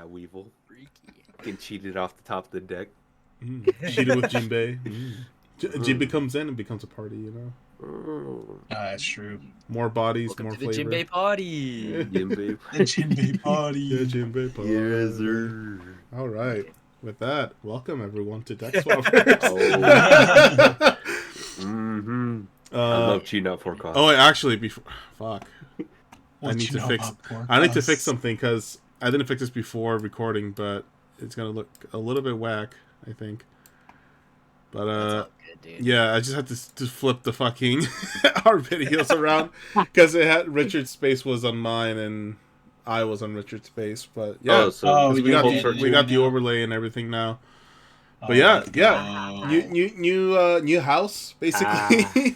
Weevil. Freaky. Getting cheated off the top of the deck. Cheated with Jinbei. Jinbei comes in and becomes a party, you know? That's true. More bodies, Welcome more to the flavor. Jinbei party. Jinbei. The Jinbei party. Yeah, Jinbei party. Yes, sir. All right. With that, welcome everyone to Deck Swabbers. I love cheating out forecast. Oh, wait, actually, before fuck, I need to fix something because I didn't fix this before recording, but it's gonna look a little bit whack, I think. But That's all good, dude. yeah, I just had to flip the fucking our videos around because it had Richard's space was on mine and I was on Richard's space. But yeah, we got the overlay and everything now. But new house basically.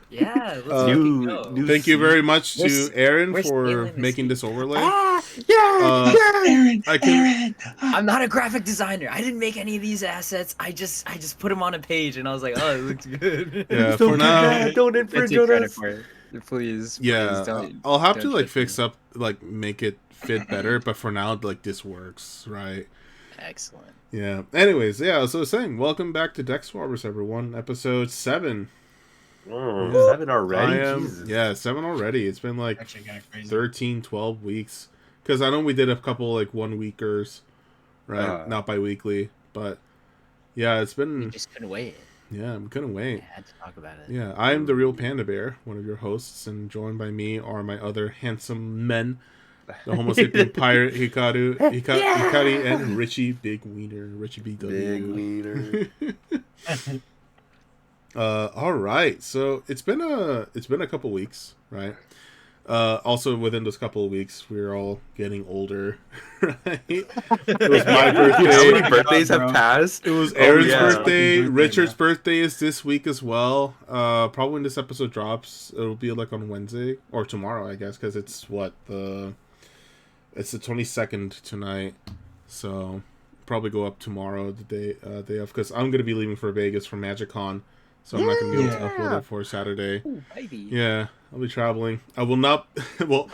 Yeah, let's go. Thank you very much to Aaron for making this overlay. Aaron, Aaron. I'm not a graphic designer. I didn't make any of these assets. I just put them on a page, and I was like, oh, it looks good. Yeah, for now, don't infringe on us. Please. Yeah, don't, I'll have to like fix up, like make it fit better. But for now, like this works, right? Excellent. Yeah. Anyways, yeah. So saying, welcome back to Deck Swabbers, everyone. Episode 7. 7 already? Yeah, 7 already. It's been like Actually kinda crazy. 13, 12 weeks. Because I know we did a couple like 1 weekers, right? Not bi-weekly, but yeah, it's been. We just couldn't wait. Yeah, I couldn't wait. I had to talk about it. Yeah, I am the real Panda Bear, one of your hosts, and joined by me are my other handsome men, the Homo sapien pirate Hikaru, Hikari, and Richie Big Wiener, Richie BW. Big Wiener. All right, so it's been a couple weeks, right? Also within those couple of weeks, we're all getting older, right? It was my birthday. How many birthdays have passed? It was Aaron's birthday. Birthday, Richard's birthday is this week as well. Probably when this episode drops, it'll be like on Wednesday or tomorrow, I guess, because it's the 22nd tonight. So probably go up tomorrow, the day of, because I'm gonna be leaving for Vegas for MagicCon. So I'm not going to be able to upload it for Saturday. Ooh, baby. Yeah, I'll be traveling. I will not... Well,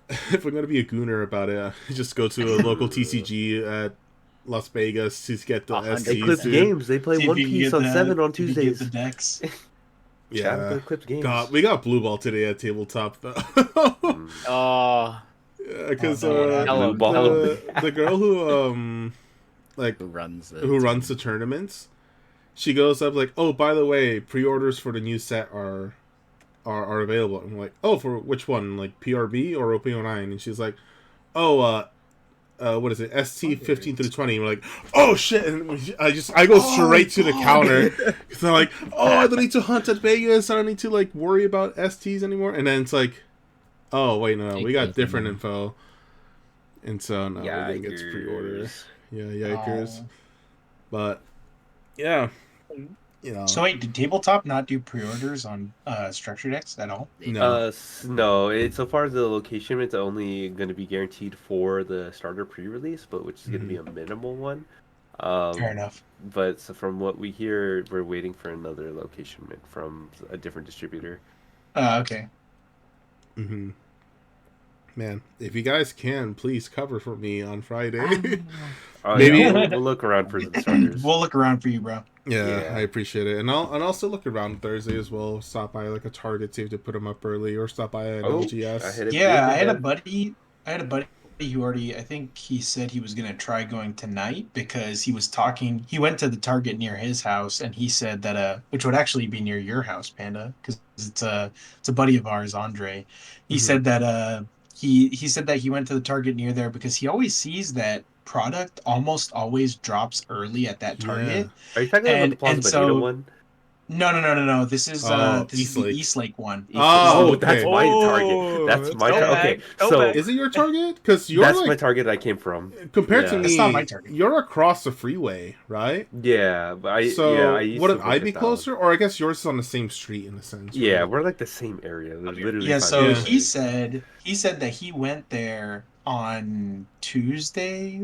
if I'm going to be a gooner about it, just go to a local TCG at Las Vegas to get the SCs. They clip games. They play One Piece on 7 on Tuesdays. The decks. Yeah. Clipped games. God, we got Blue Ball today at Tabletop, though. Oh. Because the girl who runs the tournaments, she goes up like, oh, by the way, pre-orders for the new set are available. I'm like, oh, for which one? Like PRB or OP09? And she's like, oh, what is it? ST 15 through 20. And we're like, oh shit! And I go straight to the counter because I'm like, oh, I don't need to hunt at Vegas. I don't need to like worry about STs anymore. And then it's like, oh wait, no, we got different info. And so no, everything gets pre-orders. Yeah, yikers. But yeah, you know. So wait, did Tabletop not do pre-orders on structure decks at all? No. No. So far as the location, it's only going to be guaranteed for the starter pre-release, but which is going to be a minimal one. Fair enough. But so from what we hear, we're waiting for another location from a different distributor. Okay. Mm-hmm. Man, if you guys can, please cover for me on Friday. Maybe we'll look around for the starters. We'll look around for you, bro. Yeah, I appreciate it, and I'll still look around Thursday as well. Stop by like a Target, see if they put them up early, or stop by an LGS. I had a buddy who already, I think he said he was gonna try going tonight because he was talking. He went to the Target near his house, and he said that which would actually be near your house, Panda, because it's a buddy of ours, Andre. He said that he said that he went to the Target near there because he always sees that product almost always drops early at that Target. Yeah. Are you talking about the Plaza Bonita one? No. This is the East Lake one. Oh, okay. That's my Target. That's my Target. Okay, so is it your Target? Because that's like, my Target I came from. Compared to me, that's not my Target. You're across the freeway, right? Yeah, but I wouldn't I be closer? Or I guess yours is on the same street in a sense. Right? Yeah, we're like the same area. Literally. Yeah. So he said that he went there on Tuesday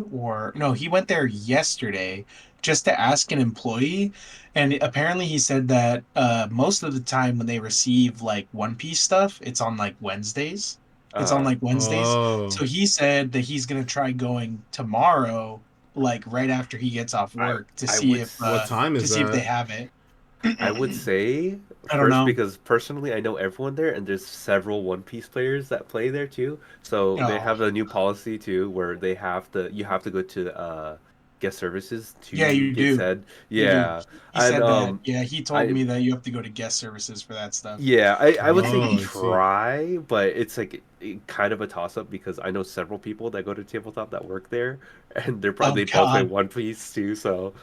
he went there yesterday just to ask an employee, and apparently he said that most of the time when they receive like One Piece stuff, it's on like Wednesdays. It's on like Wednesdays. Oh. So he said that he's gonna try going tomorrow, like right after he gets off I work, to I see would if What time is they that? have it. I would say I don't first know. because personally I know everyone there and there's several One Piece players that play there too. So they Oh, have a new policy too where you have to go to guest services yeah, to you get do. said. You do. Yeah. He And said that. Yeah, he told I me that you have to go to guest services for that stuff. I would say Oh, I see. try, but it's like kind of a toss up because I know several people that go to tabletop that work there and Oh they both play God, One Piece too, so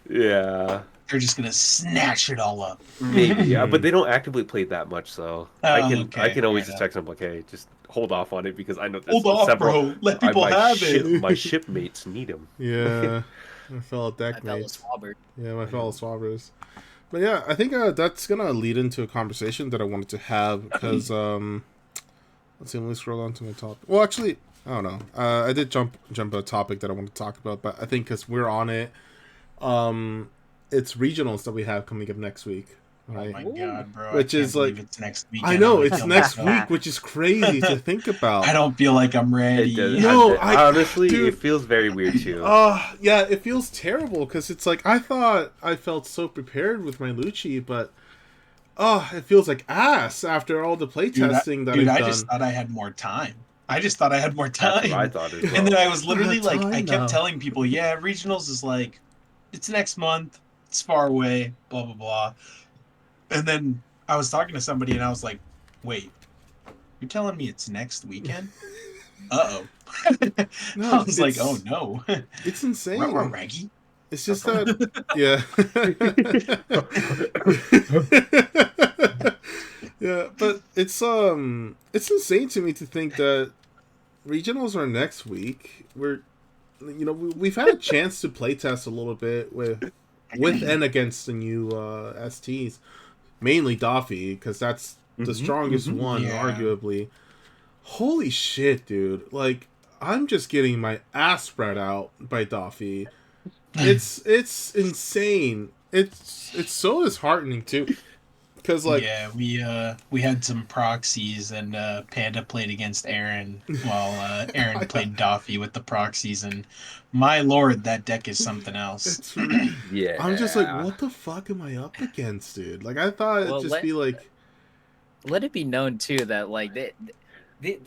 yeah. they're just gonna snatch it all up. Maybe, yeah, but they don't actively play that much, so Oh, I okay, can fair always just enough. text them like, hey, just hold off on it because I know Hold there's off, several. bro. Let people My have it. shipmates need them. Yeah, my fellow My fellow deckmates. Swabbers. Yeah, my fellow Swabbers. But yeah, I think that's gonna lead into a conversation that I wanted to have because let's see, let me scroll down to my topic. Well, actually, I don't know. I did jump a topic that I want to talk about, but I think because we're on it, it's regionals that we have coming up next week, Oh right? my Ooh. God, bro! I Which can't is believe like, it's next I weekend. I'm know gonna it's kill next myself. week, which is crazy to think about. I don't feel like I'm It does. ready. No, Honestly, it dude. feels very weird too. Yeah, it feels terrible because it's like I thought I felt so prepared with my Lucci, but it feels like ass after all the playtesting that I've I done. just thought I had more time. I just thought I had more That's what I time. thought as And then well. I was I literally have like, I time kept now. telling people, yeah, regionals is like, it's next month, it's far away, blah, blah, blah. And then I was talking to somebody and I was like, wait, you're telling me it's next weekend? Uh-oh. No, I was like, oh no. it's Ruh-roh, insane. Raggy. It's just that, yeah, yeah. But it's insane to me to think that regionals are next week. We've had a chance to playtest a little bit with and against the new STs, mainly Doffy, because that's the strongest one, Yeah. arguably. Holy shit, dude! Like, I'm just getting my ass spread out by Doffy. It's insane. It's so disheartening too, because like, Yeah, we had some proxies and Panda played against Aaron while Aaron I, played Doffy with the proxies and my lord, that deck is something else. it's I'm just like, Yeah. what the fuck am I up against, dude? Like, I thought it'd Well, just be like, let it be known too that like the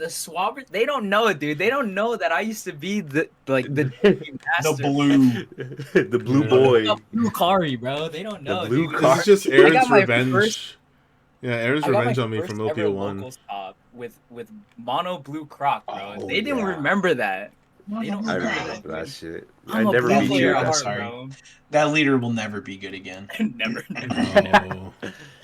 Swabbers, they don't know it, dude. They don't know that I used to be the The master. blue. The blue Yeah. The boy. blue Kari, bro. They don't The know, blue dude. this car. is just I Aaron's got my first revenge. Yeah, Aaron's I got my revenge on me first from ever OPO1. locals top with mono blue croc, bro. Oh They didn't yeah. remember that. They don't I remember remember that, that dude. shit. I I'm a never blue That beat you player leader, at at I'm that. heart, sorry. bro. That leader will never be good again. Never. Oh,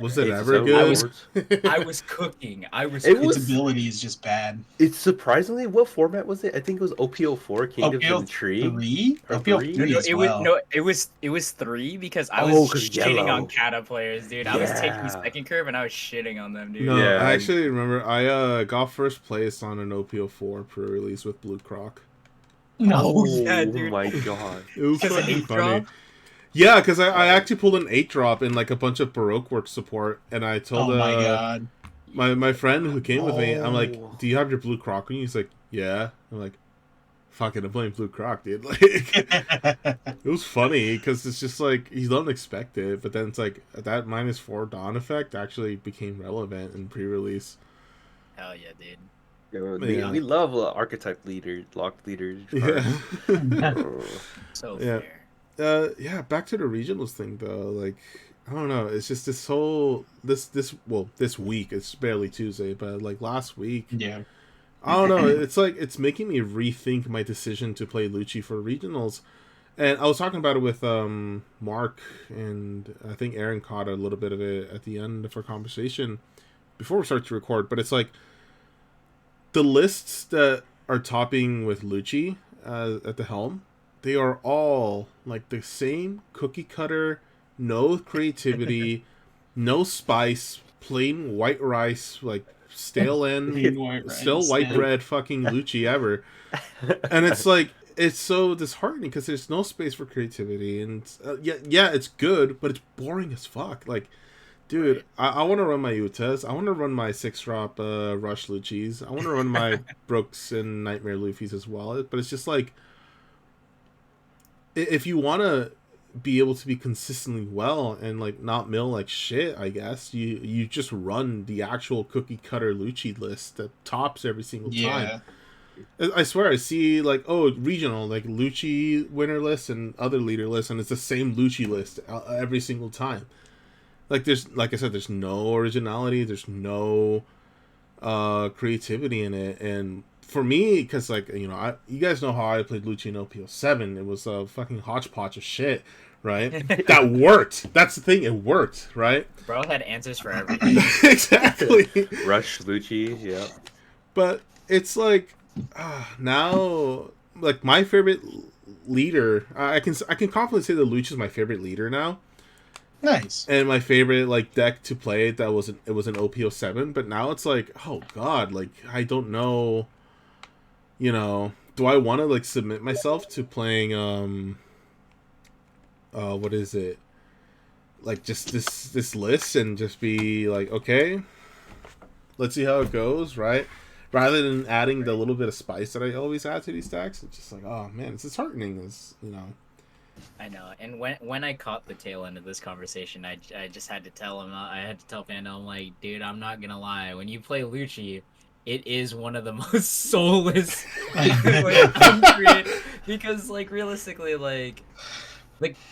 was it Eight to ever seven I good? was rewards. I was cooking. I was It cooking. Its was. ability is just bad. It's surprisingly what format was it? I think it was OPO4 Kingdoms of OPO Intrigue 3? or OPO three. 3 as well. It was three because I was Oh, cause shitting on yellow. kata players, dude. I was taking Yeah. second curve and I was shitting on them, dude. No, Yeah. I actually remember I got first place on an OPO4 pre-release with Blue Croc. No. Oh yeah, dude. My god. It was Because of fucking 8 funny. drop. Yeah, because I actually pulled an 8 drop in like a bunch of Baroque work support, and I told Oh my god. my friend who came with me, I'm like, Oh. "Do you have your Blue Croc?" And he's like, "Yeah." I'm like, "Fucking, I'm playing Blue Croc, dude." Like, it was funny because it's just like you don't expect it, but then it's like that -4 Dawn effect actually became relevant in pre-release. Hell yeah, dude. Yeah. We love archetype leaders, locked leaders. Yeah. Oh. So Yeah. fair. Yeah, back to the regionals thing though. Like, I don't know. It's just this whole this week. It's barely Tuesday, but like last week, Yeah. I don't know. It's like it's making me rethink my decision to play Lucci for regionals. And I was talking about it with Mark, and I think Aaron caught a little bit of it at the end of our conversation before we start to record. But it's like the lists that are topping with Lucci at the helm, they are all like the same cookie cutter, no creativity, no spice, plain white rice, like stale Plain white rice, still white yeah. bread fucking Lucci ever. And it's like, it's so disheartening because there's no space for creativity. And yeah, it's good, but it's boring as fuck. Like, Dude, Right. I want to run my Utas. I want to run my 6-drop Rush Luchis. I want to run my Brooks and Nightmare Luffy's as well. But it's just like, if you want to be able to be consistently well and like not mill like shit, I guess you just run the actual cookie cutter Lucci list that tops every single time. I swear I see like, oh, regional like Lucci winner list and other leader list, and it's the same Lucci list every single time. Like there's, like I said, there's no originality, there's no creativity in it. And for me, because like, you know, you guys know how I played Lucci in OPO7. It was a fucking hodgepodge of shit, right? That worked. That's the thing, it worked, right? Bro had answers for everything. Exactly. Rush Lucci, yeah. But it's like, now, like my favorite leader, I can confidently say that Lucci is my favorite leader now. Nice. And my favorite like deck to play, it was an OPO7, but now it's like, oh god, like I don't know, you know, do I want to like submit myself to playing what is it? Like just this list and just be like, okay, let's see how it goes, right? Rather than adding the little bit of spice that I always add to these decks, it's just like, oh man, it's disheartening, as you know. I know, and when I caught the tail end of this conversation, I just had to tell him. I had to tell Panda, I'm like, dude, I'm not gonna lie. When you play Lucci, it is one of the most soulless because, like, realistically, like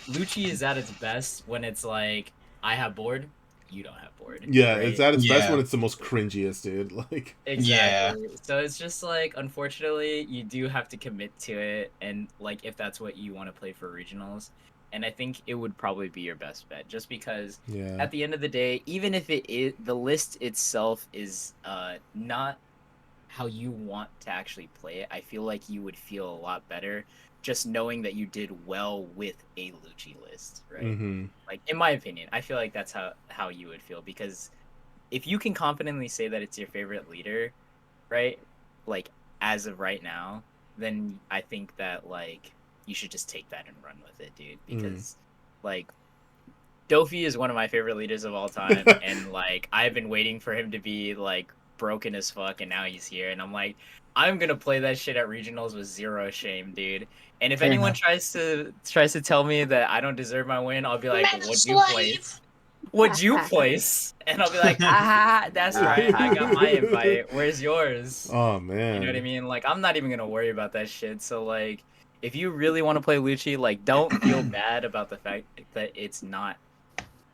Lucci is at its best when it's like, I have board, you don't have board. Yeah, right? it's at its best Yeah. when it's the most cringiest, dude. Like, Exactly. So it's just like, unfortunately, you do have to commit to it, and like if that's what you want to play for regionals, and I think it would probably be your best bet, just because yeah, at the end of the day, even if it is the list itself is not how you want to actually play it, I feel like you would feel a lot better just knowing that you did well with a Lucci list, right? mm-hmm. Like, in my opinion, I feel like that's how you would feel, because if you can confidently say that it's your favorite leader, right? Like, as of right now, then I think that, like, you should just take that and run with it, dude. Because, like, Dofi is one of my favorite leaders of all time. And, like, I've been waiting for him to be, like, broken as fuck. And now he's here. And I'm like, I'm going to play that shit at regionals with zero shame, dude. And if Fair anyone enough. tries to tell me that I don't deserve my win, I'll be like, what'd you place? What'd you place? And I'll be like, that's right. I got my invite. Where's yours? Oh man, You know what I mean? Like, I'm not even gonna worry about that shit. So, like, if you really want to play Lucci, like, don't feel bad about the fact that it's not,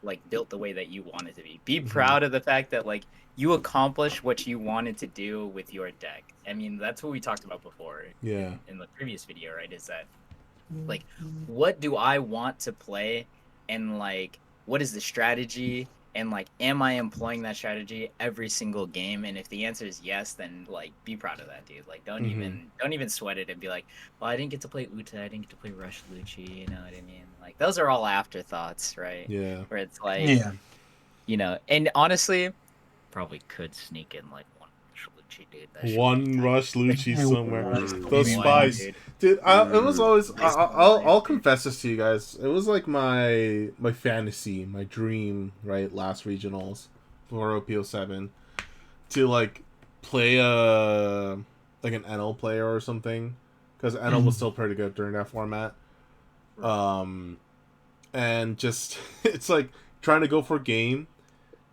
like, built the way that you want it to be. Be proud of the fact that, like, you accomplished what you wanted to do with your deck. I mean, that's what we talked about before. Yeah. In the previous video, right? Is that, like, what do I want to play, and, like, what is the strategy, and, like, am I employing that strategy every single game? And if the answer is yes, then, like, be proud of that, dude. Like, don't even sweat it and be like, well, I didn't get to play Uta, I didn't get to play Rush Lucci, you know what I mean? Like, those are all afterthoughts, right? Yeah. Where it's like, Yeah. you know, and honestly, probably could sneak in, like, one Rush Lucci, dude. That shit would be One tight. Rush Lucci somewhere. Just Those one, spies, dude. It was always. Nice I'll confess this to you guys. It was like my fantasy, my dream, right? Last regionals for OPO7 to like play like an NL player or something, because NL was still pretty good during that format. And just it's like trying to go for game.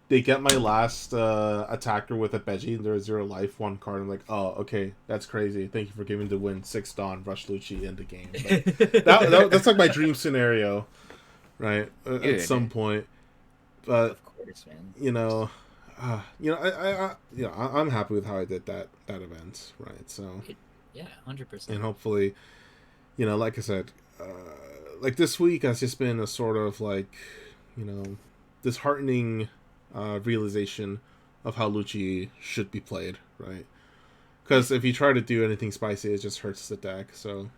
They get my last attacker with a Beji, and there's 0 life, 1 card. I'm like, oh, okay, that's crazy. Thank you for giving the win 6 Dawn, Rush Lucci in the game. Like, that's like my dream scenario, right? At some point. But of course, man. you know, I'm happy with how I did that event, right? So yeah, 100%. And hopefully, you know, like I said, like this week has just been a sort of like, you know, disheartening realization of how Lucci should be played, right? Because if you try to do anything spicy, it just hurts the deck. So,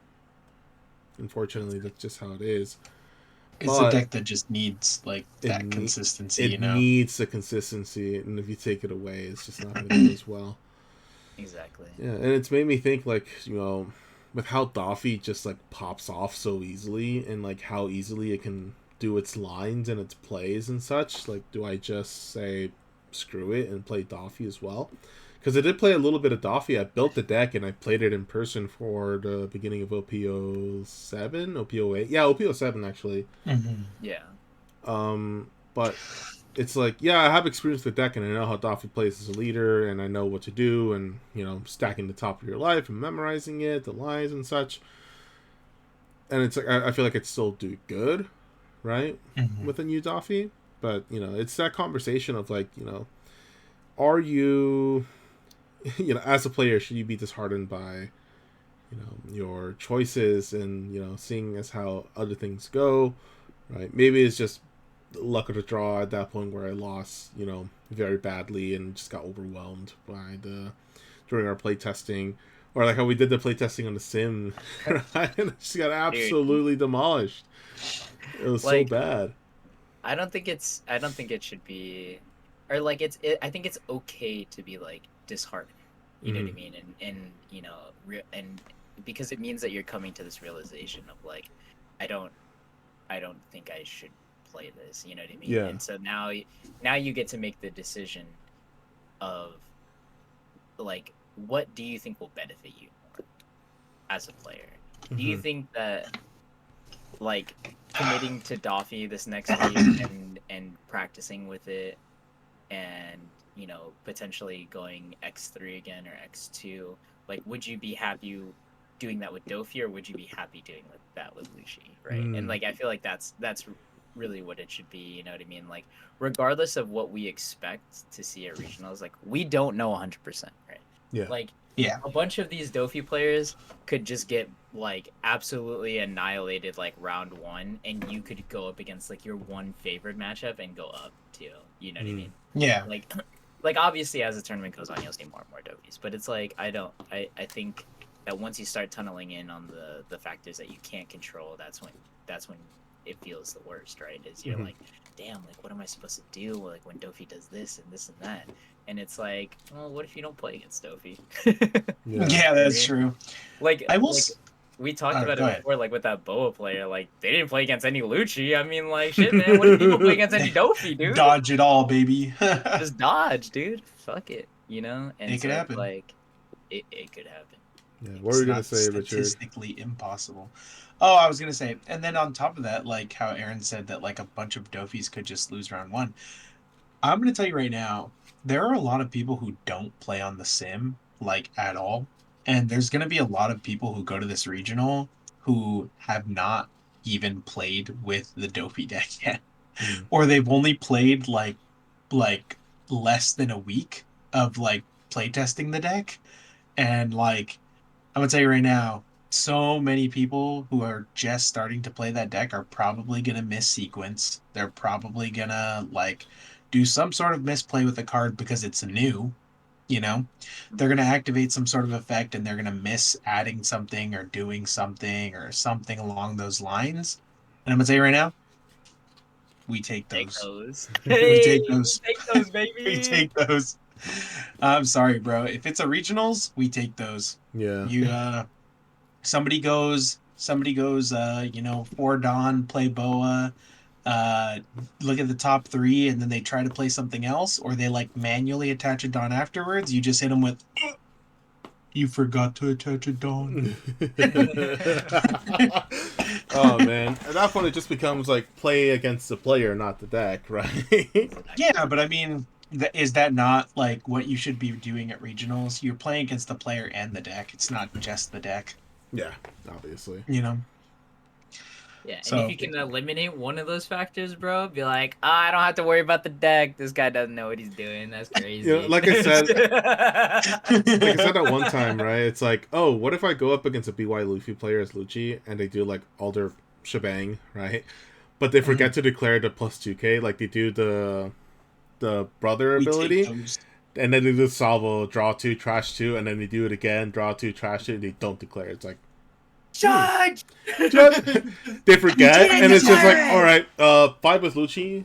unfortunately, that's just how it is. It's a deck that just needs like that consistency. It needs the consistency, and if you take it away, it's just not going to do as well. Exactly. Yeah, and it's made me think, like, you know, with how Doffy just like pops off so easily, and like how easily it can do its lines and its plays and such, like, do I just say screw it and play Doffy as well? Because I did play a little bit of Doffy. I built the deck and I played it in person for the beginning of OP07, OP08. Yeah, OP07 actually. Mm-hmm. Yeah. But it's like, yeah, I have experience with the deck and I know how Doffy plays as a leader and I know what to do and, you know, stacking the top of your life and memorizing it, the lines and such. And it's like, I feel like it's still do good, right? Mm-hmm. With a new Doffy. But, you know, it's that conversation of like, you know, are you, you know, as a player, should you be disheartened by, you know, your choices and, you know, seeing as how other things go, right? Maybe it's just luck of the draw at that point where I lost, you know, very badly and just got overwhelmed by during our playtesting. Or like how we did the playtesting on the sim, right? And it just got absolutely demolished. It was Like, so bad. I don't think it should be, or like I think it's okay to be like disheartened. You know what I mean? And you know, and because it means that you're coming to this realization of like, I don't think I should play this. You know what I mean? Yeah. And so now you get to make the decision of like, what do you think will benefit you more as a player? Do you think that like committing to Doffy this next week and practicing with it and, you know, potentially going X3 again or X2, like, would you be happy doing that with Dofi or would you be happy doing that with Lucy, right? And like, I feel like that's really what it should be, you know what I mean? Like, regardless of what we expect to see at regionals, like, we don't know 100%, right? Yeah. Like, Yeah. a bunch of these Dofi players could just get like absolutely annihilated like round 1, and you could go up against like your one favorite matchup and go up too. You know what I mean? Yeah. Like obviously as the tournament goes on, you'll see more and more Dofis, but it's like I think that once you start tunneling in on the factors that you can't control, that's when it feels the worst, right? Is you're like, damn, like what am I supposed to do like when Dofi does this and this and that? And it's like, well, what if you don't play against Dofi? Yeah, that's true. Like, I will. We talked about go it ahead. before, like with that Boa player. Like they didn't play against any Lucci. I mean, like shit, man. What if people play against any Dofi, dude? Dodge it all, baby. Just dodge, dude. Fuck it, you know. And It could so, happen. like, it could happen. Yeah. What were you gonna say, Richard? Statistically impossible. Oh, I was gonna say, and then on top of that, like how Aaron said that like a bunch of Dofis could just lose round 1. I'm gonna tell you right now, there are a lot of people who don't play on the sim like at all, and there's gonna be a lot of people who go to this regional who have not even played with the Dofi deck yet, or they've only played like less than a week of like playtesting the deck, and like I'm gonna tell you right now, so many people who are just starting to play that deck are probably gonna miss sequence. They're probably gonna like do some sort of misplay with the card because it's new, you know. They're gonna activate some sort of effect and they're gonna miss adding something or doing something or something along those lines. And I'm gonna tell you right now, we take those. Hey, We take those. take those, baby. We take those. I'm sorry, bro. If it's a regionals, we take those. Yeah. You somebody goes, you know, for Dawn, play Boa, look at the top 3, and then they try to play something else, or they like manually attach a Dawn afterwards. You just hit them with, you forgot to attach a Dawn. Oh man, at that point it just becomes like play against the player, not the deck, right? Yeah, but I mean, is that not like what you should be doing at regionals? You're playing against the player and the deck. It's not just the deck. Yeah, obviously. You know. Yeah, and So- if you can eliminate one of those factors, bro, be like, I don't have to worry about the deck. This guy doesn't know what he's doing. That's crazy. Yeah, like I said that one time, right? It's like, oh, what if I go up against a BY Luffy player as Lucci and they do like all their shebang, right? But they forget to declare the plus 2k, like they do the brother We take ability, those. and then they do salvo, draw 2, trash 2, and then they do it again, draw 2, trash 2, and they don't declare. It's like, Judge! they forget, didn't and it's just like, declare all right, 5 with Lucci,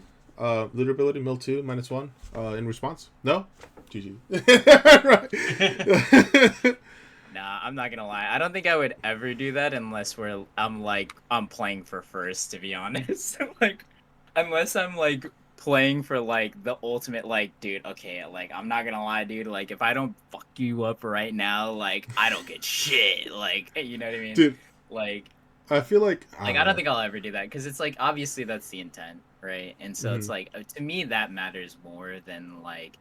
leader ability, mill 2, -1, in response. No? GG. Nah, I'm not gonna lie. I don't think I would ever do that unless I'm playing for first, to be honest. Like, unless I'm like playing for like the ultimate, like, dude, okay, like I'm not gonna lie, dude, like if I don't fuck you up right now, like I don't get shit. Like, you know what I mean? Dude, Like I feel like I don't I don't know. think I'll ever do that because it's like obviously that's the intent, right? And so it's Hmm. like to me that matters more than like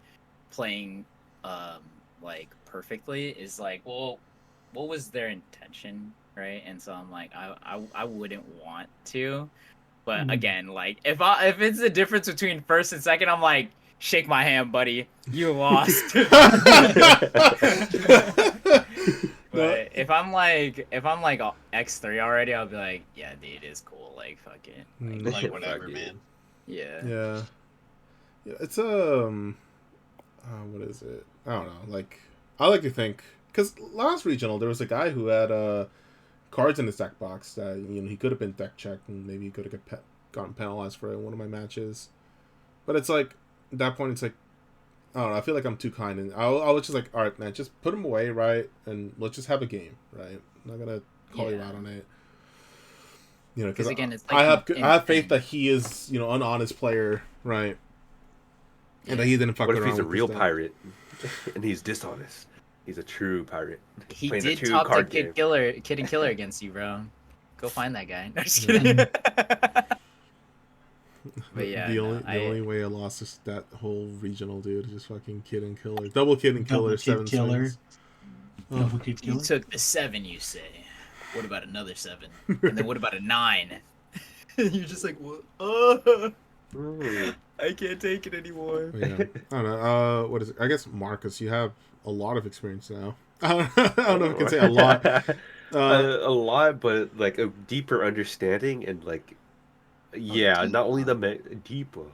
playing um like perfectly is like, well, what was their intention, right? And so I'm like I wouldn't want to. But again, like if it's the difference between first and second, I'm like, shake my hand, buddy. You lost. No, But if I'm like X3 already, I'll be like, yeah, dude, it's cool. Like fuck it. Like Like Fuck whatever, it. man. yeah. yeah, yeah. It's what is it? I don't know. Like, I like to think because last regional there was a guy who had cards in his deck box that he could have been deck checked and maybe he could have gotten penalized for it in one of my matches. But it's like at that point, it's like I don't know. I feel like I'm too kind, and I was just like, all right, man, just put him away, right, and let's just have a game, right? I'm not gonna call you Yeah. out on it, Because because again, it's I like have I have faith that he is an honest player, right, and that he didn't fuck What if around he's a with real this deck. pirate and he's dishonest? He's a true pirate he playing a did true top the card game. Kid and Killer against you, bro. Go find that guy. No, just Yeah. kidding. But yeah, the no, only way I lost is that whole regional, dude. Just fucking Kid and Killer, double Kid and Killer, Double Kid 7 Killer. swings. Oh. Double Kid you Killer. took the 7, you say. What about another 7? And then what about a 9? You're just like, what? I can't take it anymore. But yeah, I don't know. What is it? I guess Marcus, you have a lot of experience now. I don't know if I can say a lot. A lot, but like a deeper understanding and like, yeah, not only deeper,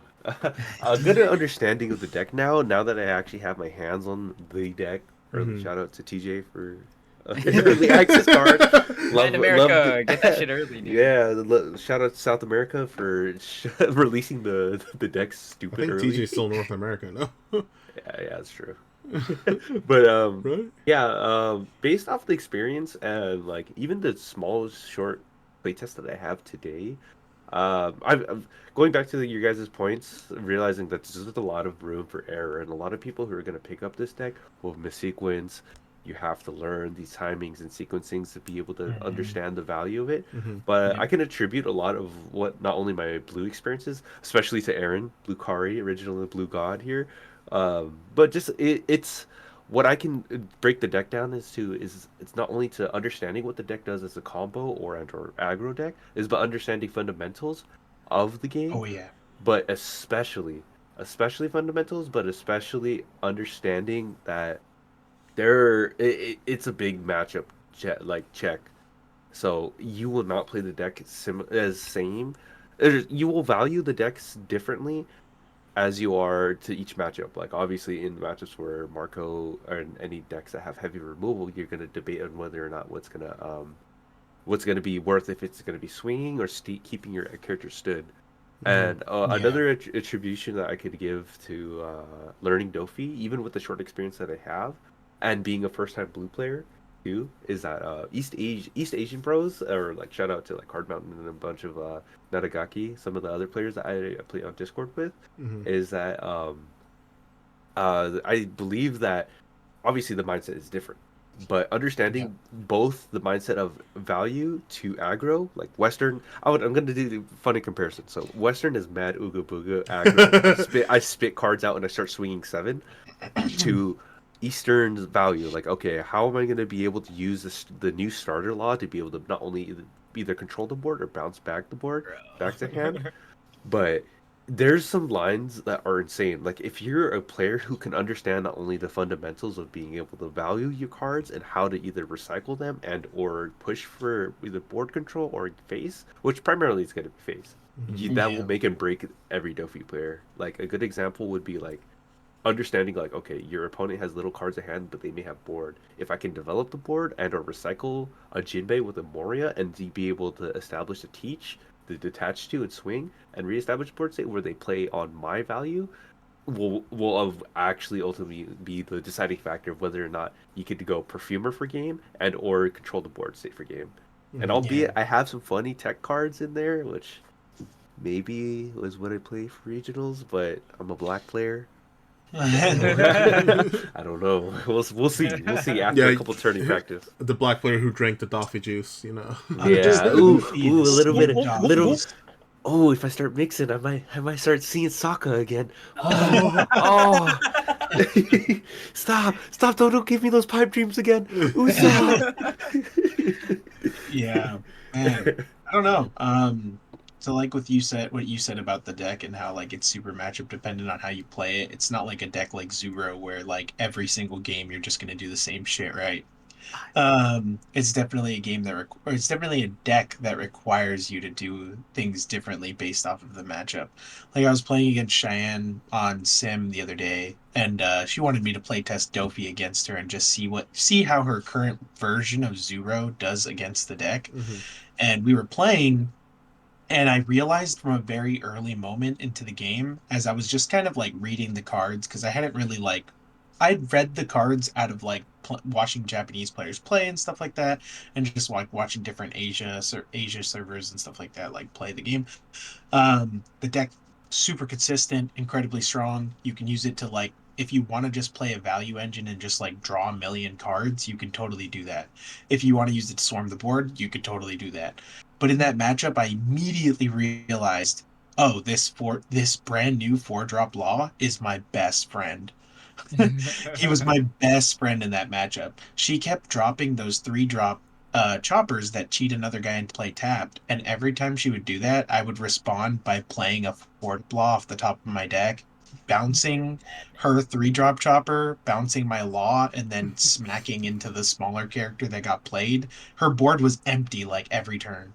a good understanding of the deck now. Now that I actually have my hands on the deck. Early shout out to TJ for early access card. Latin America, get that shit early, dude. Yeah, shout out to South America for releasing the deck I stupid think early. TJ's still North America, no? Yeah, that's true. But Right? yeah, based off the experience and like even the small short playtest that I have today, I've going back to your guys' points, realizing that there's just a lot of room for error, and a lot of people who are going to pick up this deck will missequence. You have to learn these timings and sequencings to be able to understand the value of it. Mm-hmm. But I can attribute a lot of what not only my blue experiences, especially to Aaron, Blue Kari, originally Blue God here, but just it's what I can break the deck down is it's not only to understanding what the deck does as a combo or aggro deck is, but understanding fundamentals of the game, Oh yeah. but especially fundamentals, but especially understanding that it's a big matchup check. So you will not play the deck as same. You will value the decks differently as you are to each matchup. Like obviously in matchups where Marco or any decks that have heavy removal, you're gonna debate on whether or not what's gonna be worth if it's gonna be swinging or keeping your character stood. Mm-hmm. And Yeah. another attribution that I could give to learning Dofi, even with the short experience that I have, and being a first-time blue player too, is that East Asian pros, or like shout out to like Hard Mountain and a bunch of Nadagaki, some of the other players that I play on Discord with, Mm-hmm. is that I believe that obviously the mindset is different, but Yeah. understanding both the mindset of value to aggro, like Western, I'm gonna do the funny comparison. So Western is mad ooga booga aggro. I spit cards out and I start swinging 7 to Eastern's value. Like, okay, how am I gonna be able to use the new starter law to be able to not only either control the board or bounce back the board back to hand, Bro. but there's some lines that are insane. Like if you're a player who can understand not only the fundamentals of being able to value your cards and how to either recycle them and or push for either board control or face, which primarily is going to be face. That will Yeah. make and break every Dofi player. Like a good example would be like understanding like, okay, your opponent has little cards at hand, but they may have board. If I can develop the board and or recycle a Jinbei with a Moria and be able to establish a teach, the detach to and swing and reestablish board state where they play on my value, will actually ultimately be the deciding factor of whether or not you get to go perfumer for game and or control the board state for game. And Mm-hmm. Yeah. albeit I have some funny tech cards in there, which maybe was what I play for regionals, but I'm a black player, so I don't know. We'll see. We'll see after a Yeah, couple turning practice. the black player who drank the toffee juice, you know. Just Yeah. the Luffy, the A little bit, steamed little. Doffies. Oh, if I start mixing, I might start seeing Sokka again. Oh, Oh. oh. Stop! Don't give me those pipe dreams again. Usopp. Yeah, man. I don't know. So like what you said about the deck and how like it's super matchup dependent on how you play it. It's not like a deck like Zero where like every single game you're just gonna do the same shit, right? It's definitely a game that or it's definitely a deck that requires you to do things differently based off of the matchup. Like I was playing against Cheyenne on Sim the other day, and she wanted me to play test Dofi against her and just see how her current version of Zero does against the deck. Mm-hmm. And we were playing, and I realized from a very early moment into the game, as I was just kind of like reading the cards, because I hadn't really like, I'd read the cards out of like watching Japanese players play and stuff like that, and just like watching different Asia servers and stuff like that, like play the game. The deck super consistent, incredibly strong. You can use it to like if you want to just play a value engine and just like draw a million cards, you can totally do that. If you want to use it to swarm the board, you could totally do that. But in that matchup, I immediately realized, oh, this brand new 4-drop law is my best friend. He was my best friend in that matchup. She kept dropping those 3-drop choppers that cheat another guy and play tapped. And every time she would do that, I would respond by playing a 4 law off the top of my deck, bouncing her 3-drop chopper, bouncing my law, and then smacking into the smaller character that got played. Her board was empty like every turn.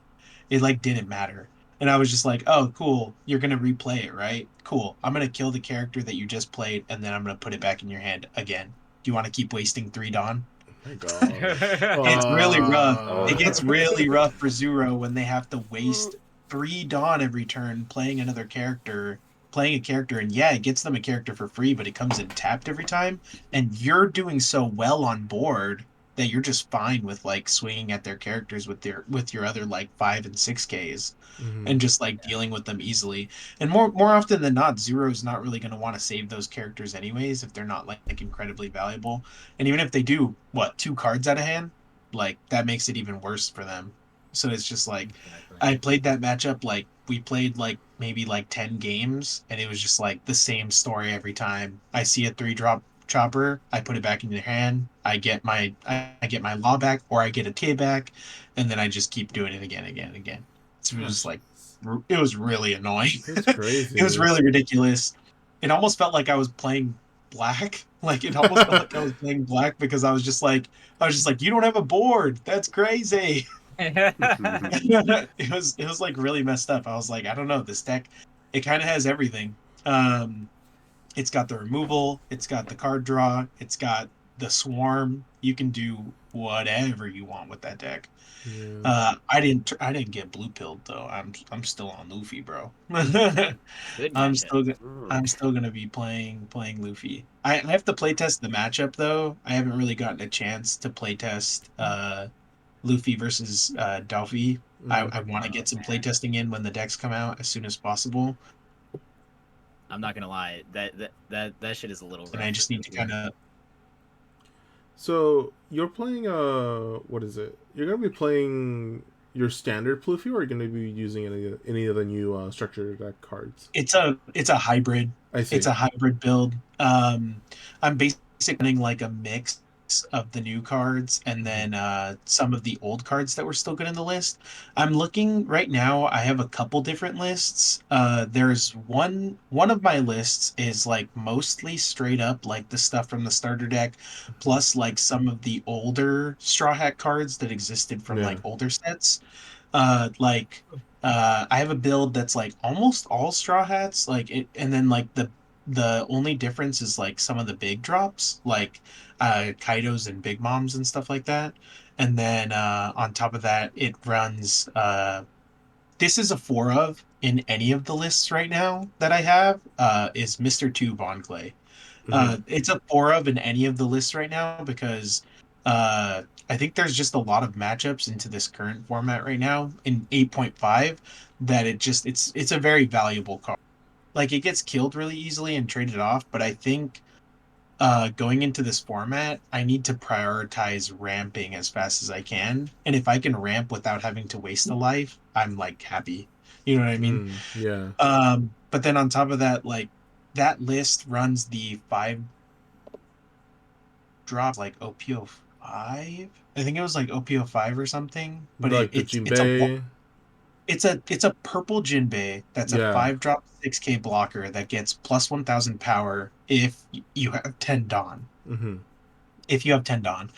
It like didn't matter. And I was just like, oh, cool. You're going to replay it, right? Cool. I'm going to kill the character that you just played, and then I'm going to put it back in your hand again. Do you want to keep wasting 3 Dawn? My gosh. It's really rough. Oh. It gets really rough for Zero when they have to waste 3 Dawn every turn playing a character, and yeah, it gets them a character for free, but it comes in tapped every time, and you're doing so well on board that you're just fine with like swinging at their characters with your other like 5 and 6Ks Mm-hmm. and just like dealing with them easily. And more often than not, Zero's not really going to want to save those characters anyways if they're not like incredibly valuable. And even if they do, what, 2 cards out of hand, like that makes it even worse for them. So it's just like Exactly. I played that matchup like we played like maybe like 10 games and it was just like the same story every time. I see a 3-drop chopper, I put it back in your hand, I get my law back or I get a T back, and then I just keep doing it again and again. It was Gosh, like it was really annoying. that's It was crazy. really ridiculous. It almost felt like I was playing black. Like it almost felt like I was playing black because I was just like, you don't have a board. That's crazy. It was like really messed up. I was like, I don't know, this deck, it kind of has everything. Um, it's got the removal, it's got the card draw, it's got the swarm. You can do whatever you want with that deck. Yeah. I didn't get blue pilled though. I'm still on Luffy, bro. Good I'm matchup. still Mm. I'm still gonna be playing Luffy. I have to playtest the matchup though. I haven't really gotten a chance to playtest Luffy versus Delphi. Mm-hmm. I want to Oh get some man, playtesting in when the decks come out as soon as possible, I'm not gonna lie. That shit is a little and rough I for just need to me. kind of. So you're playing what is it? You're gonna be playing your standard Pluffy, or are you gonna be using any of the new structured deck cards? It's a hybrid. I It's see. a hybrid build. I'm basically running like a mix of the new cards and Mm-hmm. then some of the old cards that were still good in the list. I'm looking right now. I have a couple different lists. There's one of my lists is like mostly straight up like the stuff from the starter deck, plus like some of the older Straw Hat cards that existed from Yeah. like older sets. Like I have a build that's like almost all straw hats, like it, and then like the only difference is like some of the big drops, like Kaidos and Big Moms and stuff like that. And then on top of that, it runs this is a 4 of in any of the lists right now that I have is Mr. Two Von Clay. Mm-hmm. It's a 4 of in any of the lists right now because I think there's just a lot of matchups into this current format right now in 8.5 that it's a very valuable card. Like it gets killed really easily and traded off, but I think going into this format, I need to prioritize ramping as fast as I can. And if I can ramp without having to waste a life, I'm like happy. You know what I mean? Yeah. But then on top of that, like that list runs the 5 drop like OPO5. I think it was like OPO5 or something. But Like the Jinbei. it's a purple Jinbei that's a Yeah. 5 drop 6K blocker that gets plus 1,000 power if you have 10 Dawn. Mm-hmm. If you have 10 Dawn.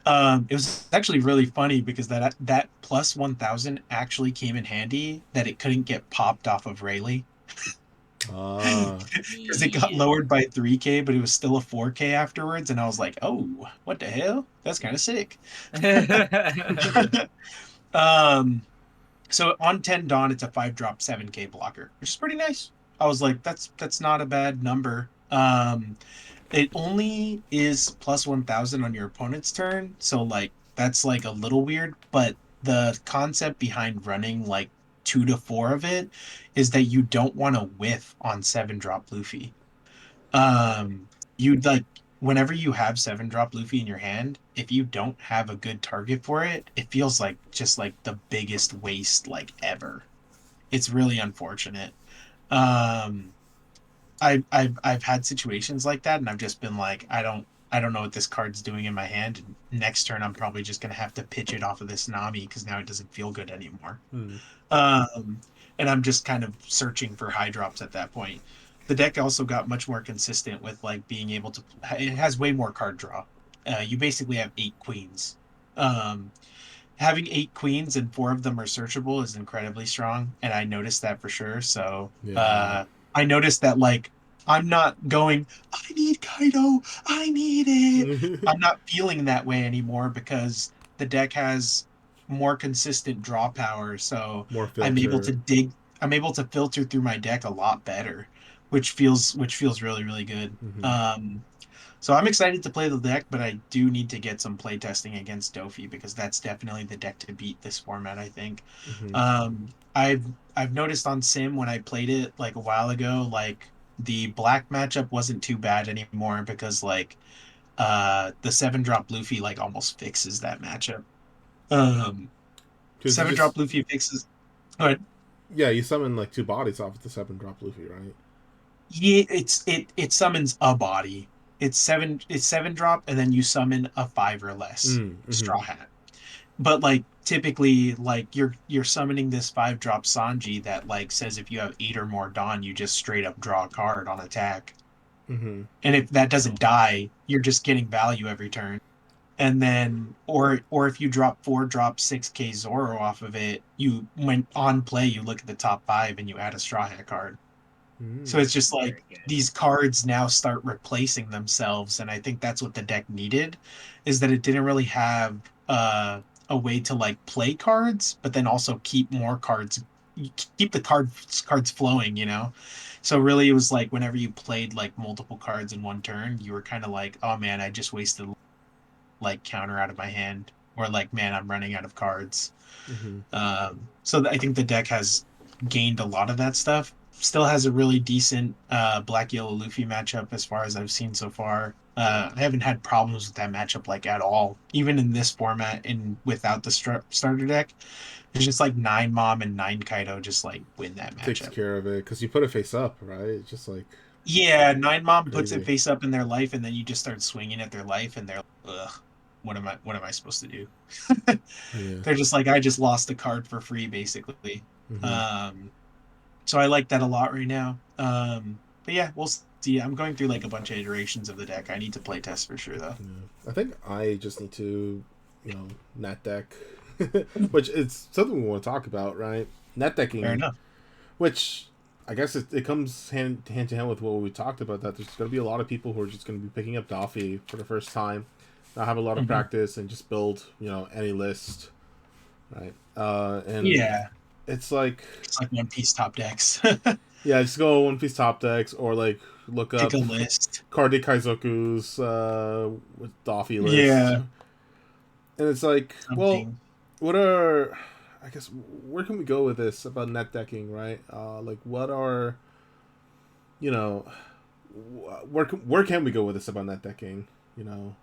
It was actually really funny because that plus 1,000 actually came in handy that it couldn't get popped off of Rayleigh Ah. because it got lowered by 3K, but it was still a 4K afterwards. And I was like, oh, what the hell? That's kind of sick. um, so on 10 Dawn, it's a 5 drop 7K blocker, which is pretty nice. I was like, that's not a bad number. It only is plus 1,000 on your opponent's turn, so like that's like a little weird, but the concept behind running like 2 to 4 of it is that you don't want to whiff on 7 drop Luffy. You'd like whenever you have 7 drop Luffy in your hand, if you don't have a good target for it, it feels like just like the biggest waste like ever. It's really unfortunate. Um, I've had situations like that, and I've just been like, I don't know what this card's doing in my hand. And next turn, I'm probably just gonna have to pitch it off of this Nami because now it doesn't feel good anymore. Hmm. Um, and I'm just kind of searching for high drops at that point. The deck also got much more consistent with like being able to. It has way more card draw. You basically have 8 queens. Um, Having 8 queens and 4 of them are searchable is incredibly strong, and I noticed that for sure. So Yeah. I noticed that like I'm not going, I need Kaido, I need it. I'm not feeling that way anymore because the deck has more consistent draw power. So More I'm able to filter. I'm able to filter through my deck a lot better, which feels really, really good. Mm-hmm. So I'm excited to play the deck, but I do need to get some play testing against Dofi because that's definitely the deck to beat this format, I think. Mm-hmm. I've noticed on Sim when I played it like a while ago, like the black matchup wasn't too bad anymore because like the 7 drop Luffy like almost fixes that matchup. Um Because you seven just drop Luffy fixes go ahead. yeah, you summon like 2 bodies off of the 7 drop Luffy, right? Yeah, it summons a body. It's 7 drop and then you summon a 5 or less Mm-hmm. Straw Hat. But like typically like you're summoning this 5 drop Sanji that like says if you have 8 or more Dawn, you just straight up draw a card on attack. Mm-hmm. And if that doesn't die, you're just getting value every turn. And then or if you drop 4 drop 6K Zoro off of it, you when on play you look at the top 5 and you add a Straw Hat card. So Mm. it's just like Very good. these cards now start replacing themselves, and I think that's what the deck needed, is that it didn't really have a way to like play cards, but then also keep more cards, keep the cards flowing, you know. So really, it was like whenever you played like multiple cards in one turn, you were kind of like, oh man, I just wasted like counter out of my hand, or like man, I'm running out of cards. Mm-hmm. So I think the deck has gained a lot of that stuff. Still has a really decent Black Yellow Luffy matchup as far as I've seen so far. I haven't had problems with that matchup like at all, even in this format and without the starter deck. It's just like 9 Mom and 9 Kaido just like win that Takes matchup. care of it because you put it face up, right? It's just like Yeah, 9 Mom puts it crazy. face up in their life, and then you just start swinging at their life, and they're like, ugh, what am I supposed to do? Yeah. They're just like, I just lost the card for free, basically. Mm-hmm. Um, So I like that a lot right now. But yeah, we'll see. I'm going through like a bunch of iterations of the deck. I need to play test for sure though. Yeah. I think I just need to, you know, net deck, which it's something we want to talk about, right? Net Fair decking, enough. which I guess it comes hand to hand with what we talked about. That there's going to be a lot of people who are just going to be picking up Doffy for the first time, not have a lot of Hmm. practice, and just build, you know, any list, right? And Yeah. it's like One Piece top decks. yeah, just go One Piece top decks or like look Pick up a list. Karde Kaizoku's with Doffy list, Yeah, and it's like, well, something. what are I guess where can we go with this about net decking, right? Like what are you know where can we go with this about net decking? You know.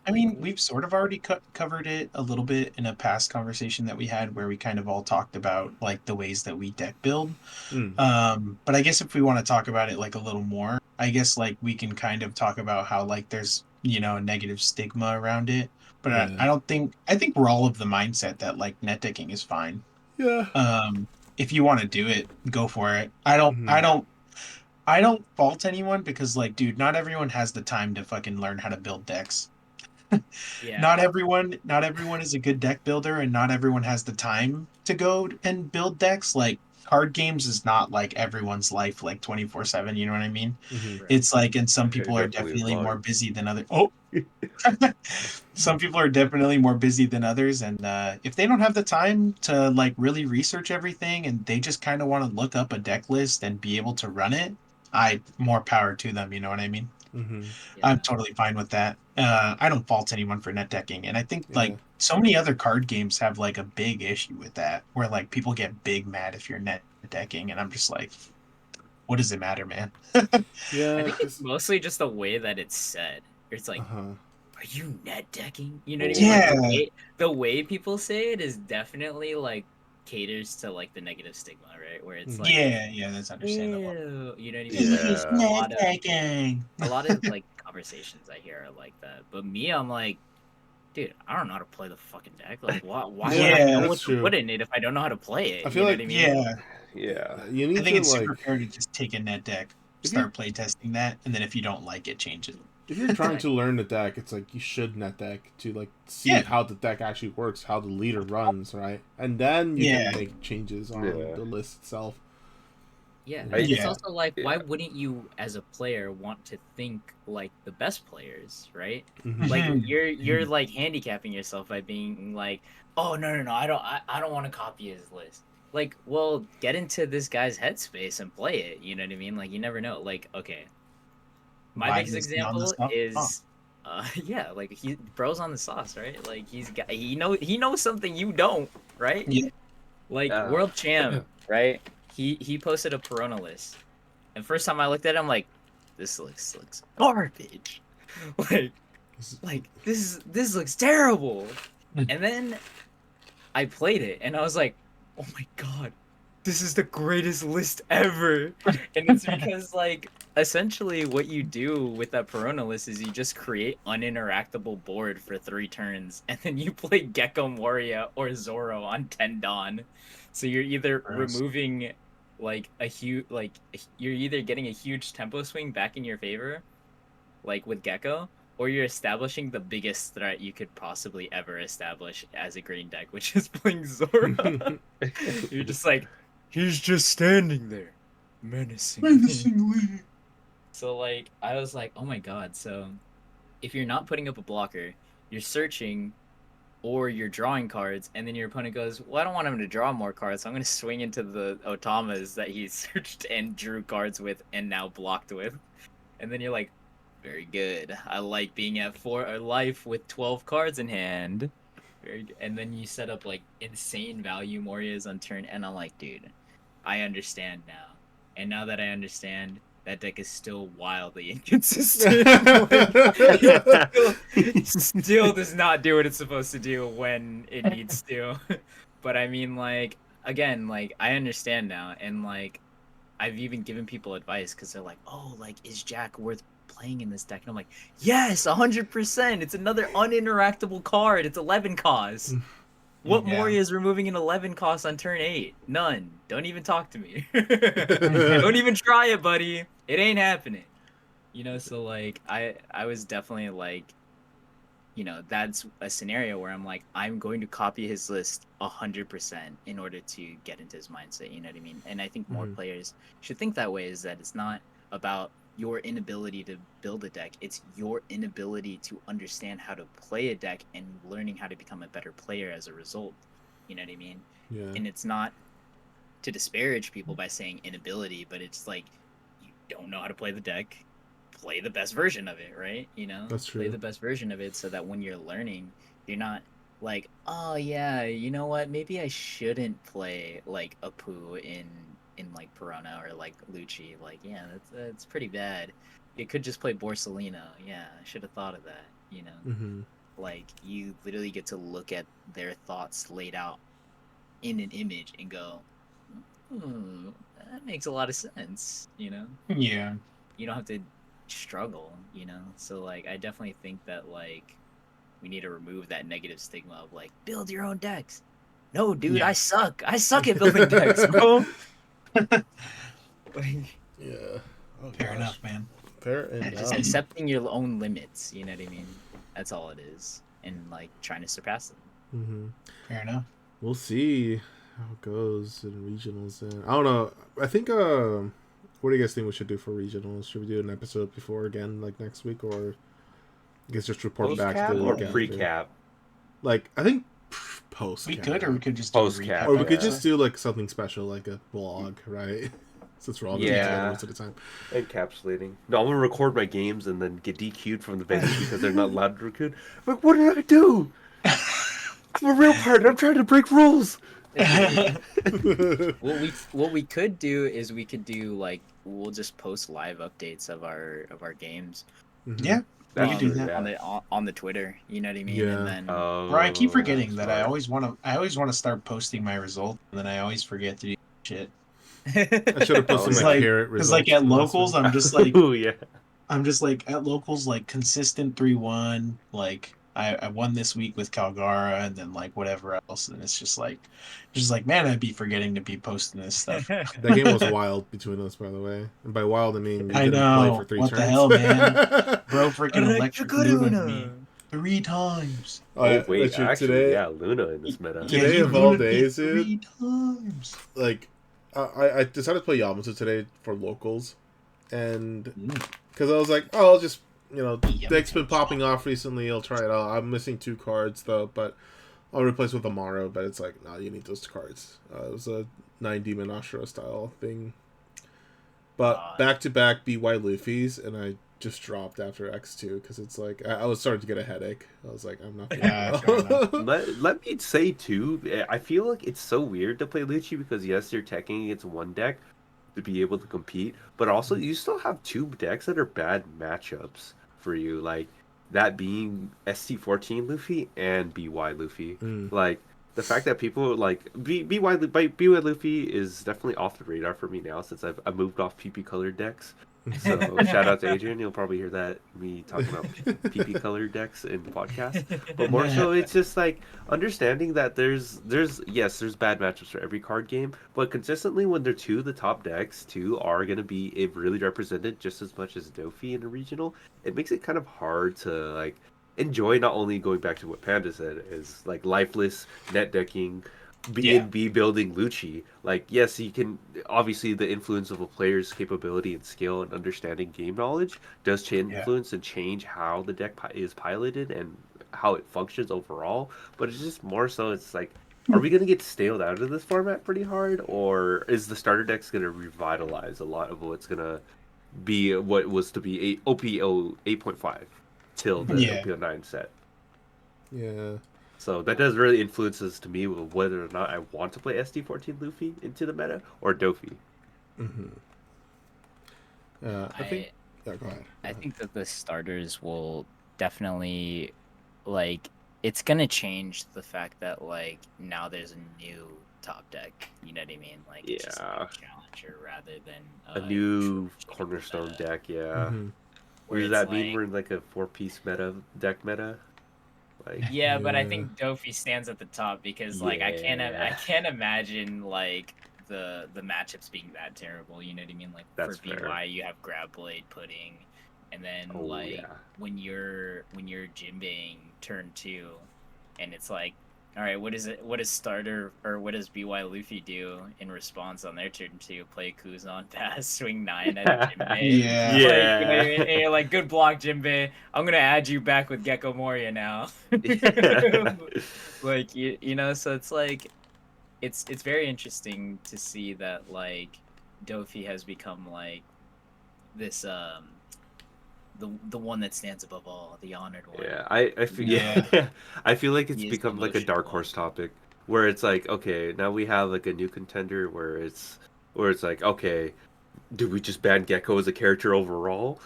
I mean, we've sort of already covered it a little bit in a past conversation that we had where we kind of all talked about like the ways that we deck build. Mm, But I guess if we want to talk about it like a little more, I guess like we can kind of talk about how like there's, a negative stigma around it. But yeah. I think we're all of the mindset that like net decking is fine. Yeah. Um, if you want to do it, go for it. Mm-hmm. I don't fault anyone because like, dude, not everyone has the time to fucking learn how to build decks. Yeah. Not everyone is a good deck builder, and not everyone has the time to go and build decks. Like card games is not like everyone's life like 24/7, you know what I mean? Mm-hmm. Right. It's like, and some It people are definitely is definitely more mine. busy than others. Oh, some people are definitely more busy than others, and if they don't have the time to like really research everything and they just kind of want to look up a deck list and be able to run it, I more power to them, you know what I mean? Mm-hmm. I'm Yeah. totally fine with that. I don't fault anyone for net decking, and I think Yeah. like so many other card games have like a big issue with that, where like people get big mad if you're net decking, and I'm just like, what does it matter, man? I Yeah. think it's Cause. mostly just the way that it's said. It's Uh like, huh. are you net decking? You know what I mean? Like Yeah, the way people say it is definitely like caters to like the negative stigma, right? Where it's Mm-hmm. like, yeah, that's understandable. ew, you know what I mean? Like He's a Yeah. net lot of decking. like conversations I hear are like that. But me, I'm like, dude, I don't know how to play the fucking deck. Like, why would Yeah, I know Yeah, that's what to true. put in it if I don't know how to play I it? feel You know what like I mean? yeah. Yeah. you I need think to it's super like fair to just take a net deck, if you're start play testing that, and then if you don't like it, change it. if you're trying to Exactly. learn the deck, it's like you should net deck to like see Yeah, how the deck actually works, how the leader runs, right? And then you can yeah, make changes on Yeah. the list itself. Yeah, I and it's yeah. also like, why yeah. wouldn't you, as a player, want to think like the best players, right? Mm-hmm. Like Mhm. you're like handicapping yourself by being like, oh no, I don't want to copy his list. Like, well, get into this guy's headspace and play it. You know what I mean? Like, you never know. Like, okay, my Why biggest is he on the example spot? Oh, is, yeah, like bro's on the sauce, right? Like he knows something you don't, right? yeah. Like Uh, world champ, right? He posted a Corona list. And first time I looked at it, I'm like, this looks garbage. like this looks terrible. And then I played it and I was like, oh my god, this is the greatest list ever. And it's because like essentially what you do with that Perona list is you just create uninteractable board for 3 turns and then you play Gecko Moria or Zoro on 10 Dawn. So you're either Gross. removing like you're either getting a huge tempo swing back in your favor, like with Gecko, or you're establishing the biggest threat you could possibly ever establish as a green deck, which is playing Zora. You're just like, he's just standing there, menacing me. Menacingly. So like, I was like, oh my god. So if you're not putting up a blocker, you're searching or you're drawing cards, and then your opponent goes, well, I don't want him to draw more cards, so I'm going to swing into the Otamas that he searched and drew cards with and now blocked with. And then you're like, very good. I like being at 4 life with 12 cards in hand. Very good. And then you set up like insane value Morias on turn, and I'm like, dude, I understand now. And now that I understand, that deck is still wildly inconsistent. like, it still does not do what it's supposed to do when it needs to. But I mean, like, again, like, I understand now, and like, I've even given people advice because they're like, "Oh, like, is Jack worth playing in this deck?" And I'm like, "Yes, 100%. It's another uninteractable card. It's 11 cost. What Yeah. Moria is removing an 11 cost on turn 8? None. Don't even talk to me. Don't even try it, buddy. It ain't happening." So like, I was definitely like, that's a scenario where I'm like, I'm going to copy his list 100% in order to get into his mindset. You know what I mean? And I think more Mhm. players should think that way. Is that it's not about your inability to build a deck; it's your inability to understand how to play a deck and learning how to become a better player as a result. You know what I mean? Yeah. And it's not to disparage people by saying inability, but it's like you don't know how to play the deck. Play the best version of it, right? You know, That's true. play the best version of it so that when you're learning, you're not like, oh yeah, you know what? Maybe I shouldn't play like Apu in like Piranha or like Lucci. Like, yeah, that's pretty bad. You could just play Borsalino. Yeah, I should have thought of that. You know, Mm-hmm. like you literally get to look at their thoughts laid out in an image and go, that makes a lot of sense. You know, Yeah. you don't have to struggle. You know, so like I definitely think that like we need to remove that negative stigma of like build your own decks. No, dude, Yeah. I suck. I suck at building decks, bro. Like, Yeah. Oh, Fair gosh. enough, man. Fair just enough. accepting your own limits. You know what I mean? That's all it is, and like trying to surpass them. Mm-hmm. Fair enough. We'll see how it goes in regionals. And I don't know. I think. What do you guys think we should do for regionals? Should we do an episode before again, like next week, or I guess just report Post back cap to the or week pre after? cap? Like I think post. We could, or we could just do Post a cap, recap. or we could yeah. just do like something special, like a vlog, right? Since we're all Yeah. together most of the time. Encapsulating. No, I'm gonna record my games and then get DQ'd from the venue because they're not allowed to record. Like, what did I do? I'm a real partner. I'm trying to break rules. What we could do is we could do like we'll just post live updates of our games. Yeah, we could do true, that. yeah. on the Twitter. You know what I mean? Yeah. And then Oh, Bro, I keep forgetting that I smart. always want to start posting my results, and then I always forget to do shit. I should have posted Oh, my yeah. carrot Because results. like at from last locals, week. I'm just like Oh yeah. at locals like consistent 3-1. Like I won this week with Calgara, and then like whatever else, and it's just like man, I'd be forgetting to be posting this stuff. That game was wild between us, by the way. And by wild, I mean you I didn't play know. for 3 What the turns. hell, man? Bro, freaking electric me 3 times. Oh wait, that's your actually, today. yeah, Luna in this meta. Today he of all looted me days, dude. 3 times. Like, I decided to play Yamato today for locals, and because I was like, oh, I'll just deck's been popping off recently. I'll try it out. I'm missing 2 cards though, but I'll replace with Amaro. But it's like, no, you need those cards. It was a 9 Demon Ashura style thing. But back to back BY Luffy's, and I just dropped after X2 because it's like I was starting to get a headache. I was like, I'm not feeling well. Let me say too, I feel like it's so weird to play Lucci because yes, you're teching against one deck to be able to compete, but also you still have 2 decks that are bad matchups for you, like that being ST14 Luffy and BY Luffy. Like the fact that people like BY Luffy is definitely off the radar for me now since I moved off PP colored decks. So shout out to Adrian. You'll probably hear that me talking about PP colored decks in the podcast. But more so, it's just like understanding that there's bad matchups for every card game, but consistently when they're the top decks are going to be really represented just as much as Dofi in a regional. It makes it kind of hard to like enjoy. Not only going back to what Panda said is like lifeless net decking. B building Lucci, like yes, you can obviously the influence of a player's capability and skill and understanding game knowledge does influence and change how the deck is piloted and how it functions overall. But it's just more so, it's like, are we gonna get staled out of this format pretty hard, or is the starter deck's gonna revitalize a lot of what's gonna be what was to be OPO 8.5 till the OPO 9 set? Yeah. So that does really influences to me whether or not I want to play SD14 Luffy into the meta or Dofi. I think. Yeah, go ahead. I think that the starters will definitely like it's gonna change the fact that like now there's a new top deck. You know what I mean? Like it's just a new challenger rather than a new cornerstone deck. Yeah. What does that mean? We're in like a 4-piece deck meta. Like, yeah, but I think Dofi stands at the top because like I can't imagine like the matchups being that terrible. You know what I mean? Like that's for BY you have Grab Blade Pudding, and then when you're Jinbeing turn 2, and it's like, all right, what does starter or what does BY Luffy do in response on their turn 2? Play Kuzan pass, swing 9 at Jinbei. And you're like, good block, Jinbei. I'm gonna add you back with Gecko Moria now. Like you know, so it's like it's very interesting to see that like Dofi has become like this the one that stands above all, the honored one. Yeah, I feel Yeah. yeah, I feel like it's He is the become like a emotional dark one. horse topic where it's like, okay, now we have like a new contender where it's like, okay, do we just ban Gecko as a character overall?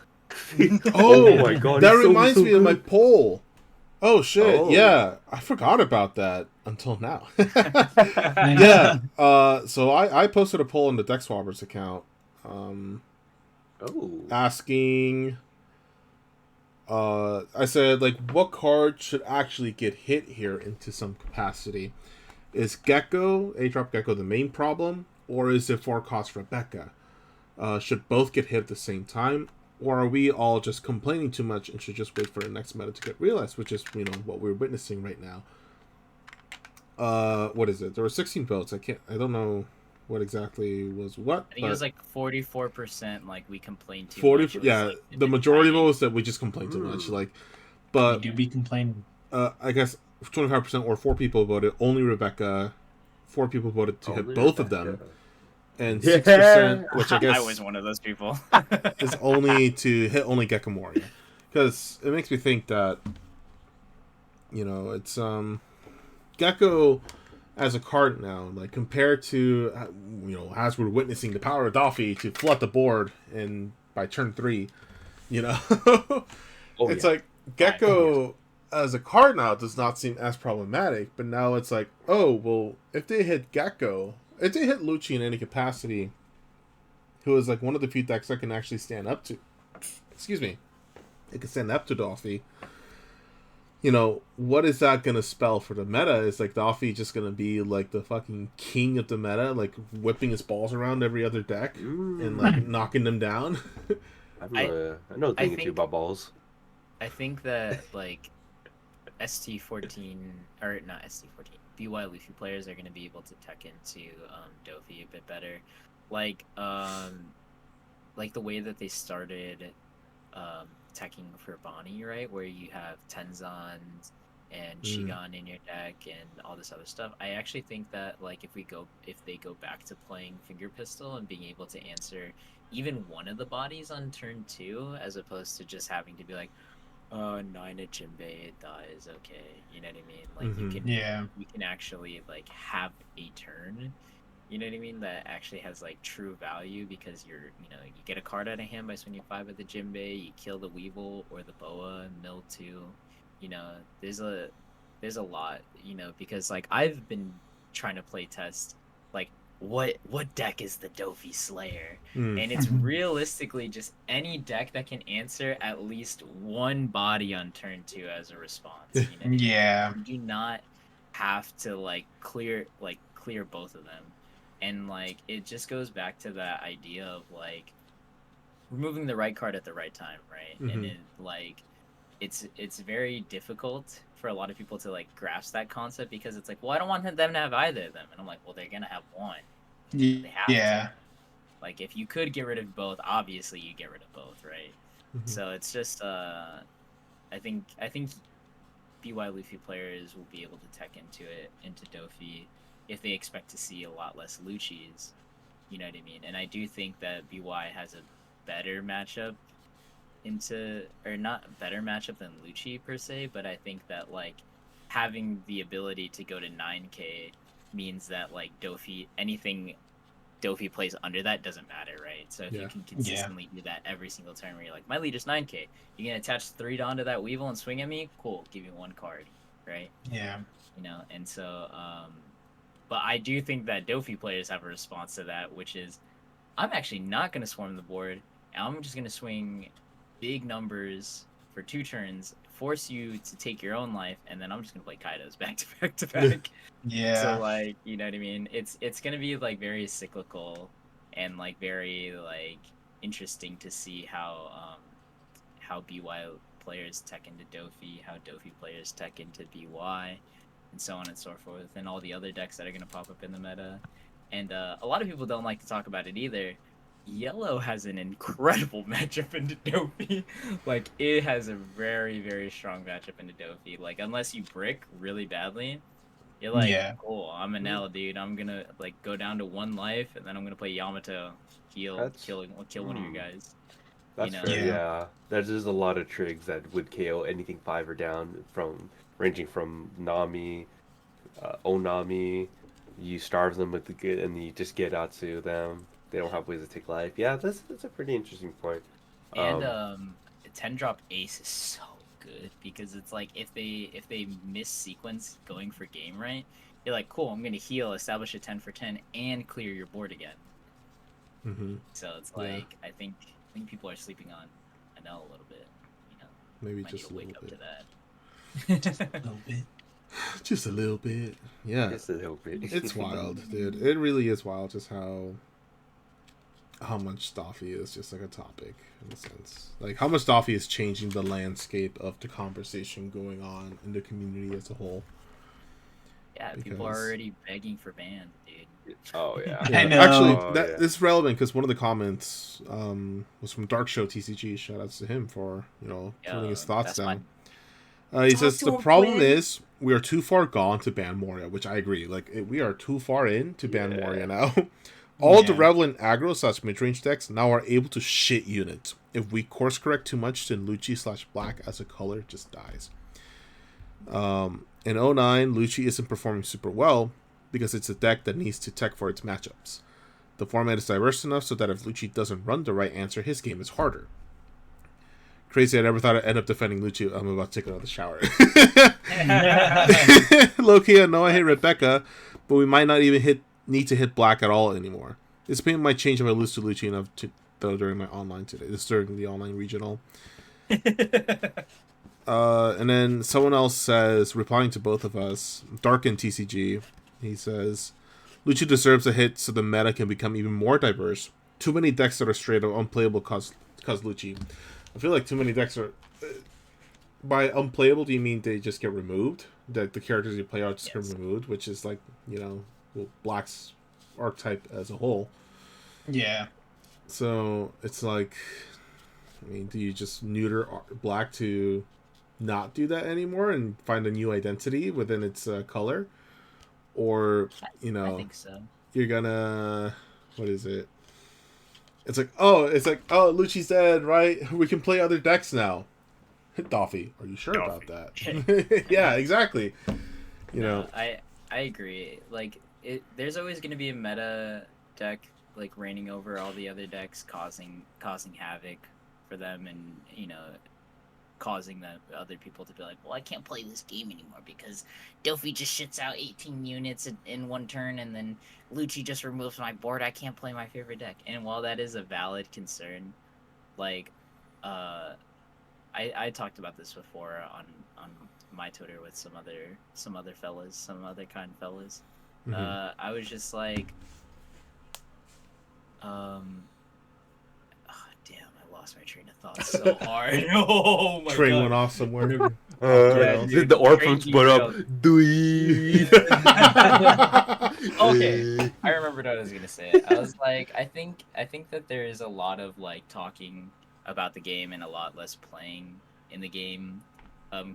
Oh Oh, my god, that he's reminds so me of my good. poll. Oh shit, Oh. yeah. I forgot about that until now. Yeah. So I posted a poll on the Deck Swabbers account, um, Oh. asking I said like what card should actually get hit here into some capacity. Is Gecko, A drop Gecko the main problem, or is it 4 cost Rebecca? Should both get hit at the same time? Or are we all just complaining too much and should just wait for the next meta to get realized, which is, what we're witnessing right now. What is it? There were 16 votes. I don't know what exactly was what, I think it but was like 44%. Like we complained too 40, much. It was yeah, like the the majority of it dying. was that we just complained too much. Mm. Like, We but do be complaining. I guess 25% or 4 people voted only Rebecca. 4 people voted to hit Only both of Rebecca. them, and 6%, Yeah. which I I was guess one of those people. is only to hit only Gekamoria. Because it makes me think that, it's Gecko as a card now, like compared to, as we're witnessing the power of Doffy to flood the board and by turn 3, you know, Oh it's yeah. like Fine, of course. Gecko as a card now does not seem as problematic, but now it's like, oh, well, if they hit Gecko, if they hit Lucci in any capacity, who is like one of the few decks that can actually stand up to, excuse me, it can stand up to Doffy. What is that gonna spell for the meta? Is like Doffy just gonna be like the fucking king of the meta, like whipping his balls around every other deck and like Mm. knocking them down? I I know a I thing or two think about balls. I think that like ST14 or not ST14 BY Luffy players are going to be able to tech into Dofi a bit better, like like the way that they started teching for Bonnie, right, where you have Tenzons and Mm. Shigan in your deck and all this other stuff. I actually think that like if they go back to playing Finger Pistol and being able to answer even one of the bodies on turn 2 as opposed to just having to be like, oh, 9 at Jinbei, it dies. Okay, you know what I mean. Like Mm-hmm. Yeah. you can actually like have a turn. You know what I mean? That actually has like true value because you get a card out of hand by swinging 5 at the Jinbei. You kill the Weevil or the Boa, mill 2. You know, there's a lot. Because like I've been trying to play test like what deck is the Dofi Slayer? Mm. And it's realistically just any deck that can answer at least one body on turn 2 as a response. You know what I mean? Yeah. You do not have to clear both of them. And like it just goes back to that idea of like removing the right card at the right time, right? Mm-hmm. And it's very difficult for a lot of people to like grasp that concept because it's like, well, I don't want them to have either of them. And I'm like, well, they're gonna have one. They have to. Yeah. Like if you could get rid of both, obviously you get rid of both, right? Mm-hmm. So it's just I think BY Luffy players will be able to tech into Dofi if they expect to see a lot less Luccis. You know what I mean? And I do think that BY has a better matchup or not a better matchup than Lucci per se, but I think that like having the ability to go to 9k means that like anything Dofi plays under that doesn't matter, right? So if you can consistently do that every single turn where you're like, my leader's 9k, you can attach 3 Dawn to that Weevil and swing at me, cool, give you 1 card, right? Yeah. And so, but I do think that Dofi players have a response to that, which is, I'm actually not going to swarm the board, and I'm just going to swing big numbers for 2 turns, force you to take your own life, and then I'm just going to play Kaidos back to back to back. Yeah. So like, you know what I mean? It's gonna be like very cyclical and like very like interesting to see how BY players tech into Dofi, how Dofi players tech into BY, and so on and so forth, and all the other decks that are gonna pop up in the meta. And a lot of people don't like to talk about it either. Yellow has an incredible matchup into Dofi. Like it has a very, very strong matchup into Dofi. Like unless you brick really badly, You're like, Yeah. cool, I'm an L, dude. I'm gonna like go down to 1 life, and then I'm gonna play Yamato, heal, That's kill one of your guys. You that's know? fair. Yeah. Yeah, there's just a lot of trigs that would KO anything 5 or down, from ranging from Nami, Onami. You starve them with the good, and you just get out to them. They don't have ways to take life. Yeah, that's a pretty interesting point. And Um, 10-drop Ace is so good because it's like if they miss sequence going for game right, you're like, cool, I'm gonna heal, establish a 10 for 10, and clear your board again. Mm-hmm. So it's Yeah. like I think people are sleeping on NL a little bit. You know, Maybe might need just to a wake little up bit. to that. A little bit. Just a little bit. Yeah. just a little bit. It's wild, dude. It really is wild just how much Doffy is just like a topic in a sense. Like how much Doffy is changing the landscape of the conversation going on in the community as a whole. Yeah, people are already begging for bans, dude. Oh yeah. Yeah. I know. Actually, Oh, that yeah. this is relevant because one of the comments was from Dark Show TCG. Shout outs to him for putting his thoughts That's my down. He Talk says to the him, problem Quinn. is we are too far gone to ban Moria, which I agree. Like we are too far in to ban Yeah. Moria now. All the Yeah. relevant aggro / midrange decks now are able to shit units. If we course correct too much, then Lucci / Black as a color just dies. In 09, Lucci isn't performing super well because it's a deck that needs to tech for its matchups. The format is diverse enough so that if Lucci doesn't run the right answer, his game is harder. Crazy, I never thought I'd end up defending Lucci. I'm about to take another shower. Low-key, I know I hit Rebecca, but we might not even need to hit Black at all anymore. This opinion might change if I lose to Lucci enough though during my online today. This is during the online regional. And then someone else says, replying to both of us, Darken TCG, he says, Lucci deserves a hit so the meta can become even more diverse. Too many decks that are straight up unplayable cause Lucci. I feel like too many decks are... By unplayable, do you mean they just get removed? That the characters you play are just get removed, which is like, Black's archetype as a whole. Yeah. So, it's like... I mean, do you just neuter Black to not do that anymore and find a new identity within its color? Or, I think so. you're gonna... What is it? It's like, Lucci's dead, right? We can play other decks now. Doffy, are you sure about that? Yeah, exactly. I agree. Like there's always going to be a meta deck like reigning over all the other decks, causing havoc for them, and causing the other people to be like, well, I can't play this game anymore because Dofi just shits out 18 units in one turn, and then Lucci just removes my board. I can't play my favorite deck. And while that is a valid concern, like, I talked about this before on my Twitter with some other fellas, some other kind fellas. Mm-hmm. I was just like, damn, I lost my train of thought so hard. Oh my Train god. went off somewhere. Dude, the orphans train put up. Okay, I remembered what I was gonna say. I was like, I think that there is a lot of like talking about the game and a lot less playing in the game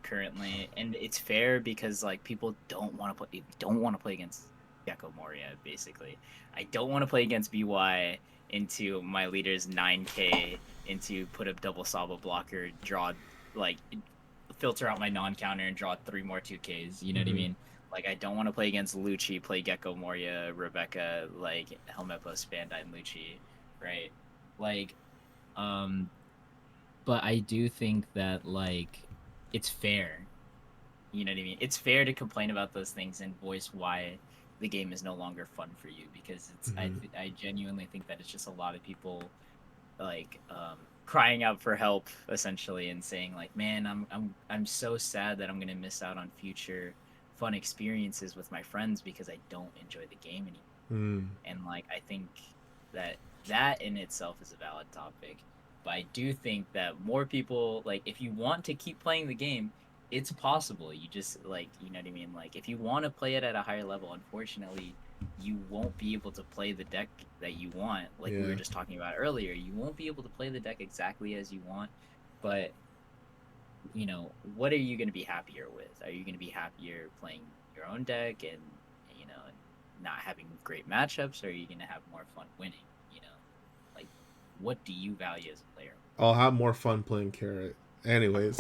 currently, and it's fair because like people don't want to play against Gecko Moria. Basically, I don't want to play against BY into my leader's 9k into put up double Saba blocker, draw like filter out my non-counter and draw 3 more 2Ks. You know what I mean? Like, I don't want to play against Lucci, play Gecko Moria, Rebecca, like Helmepos, Bandai, and Lucci, right? Like, but I do think that like it's fair. You know what I mean? It's fair to complain about those things and voice why the game is no longer fun for you, because it's I genuinely think that it's just a lot of people like crying out for help essentially and saying like, man, I'm so sad that I'm gonna miss out on future fun experiences with my friends because I don't enjoy the game anymore. And like I think that in itself is a valid topic, but I do think that more people, like, if you want to keep playing the game, it's possible. You just like, you know what I mean, like if you want to play it at a higher level, unfortunately you won't be able to play the deck that you want, like we were just talking about earlier. You won't be able to play the deck exactly as you want, but what are you going to be happier with? Are you going to be happier playing your own deck and not having great matchups, or are you gonna have more fun winning? Like what do you value as a player? I'll have more fun playing Carrot. Anyways.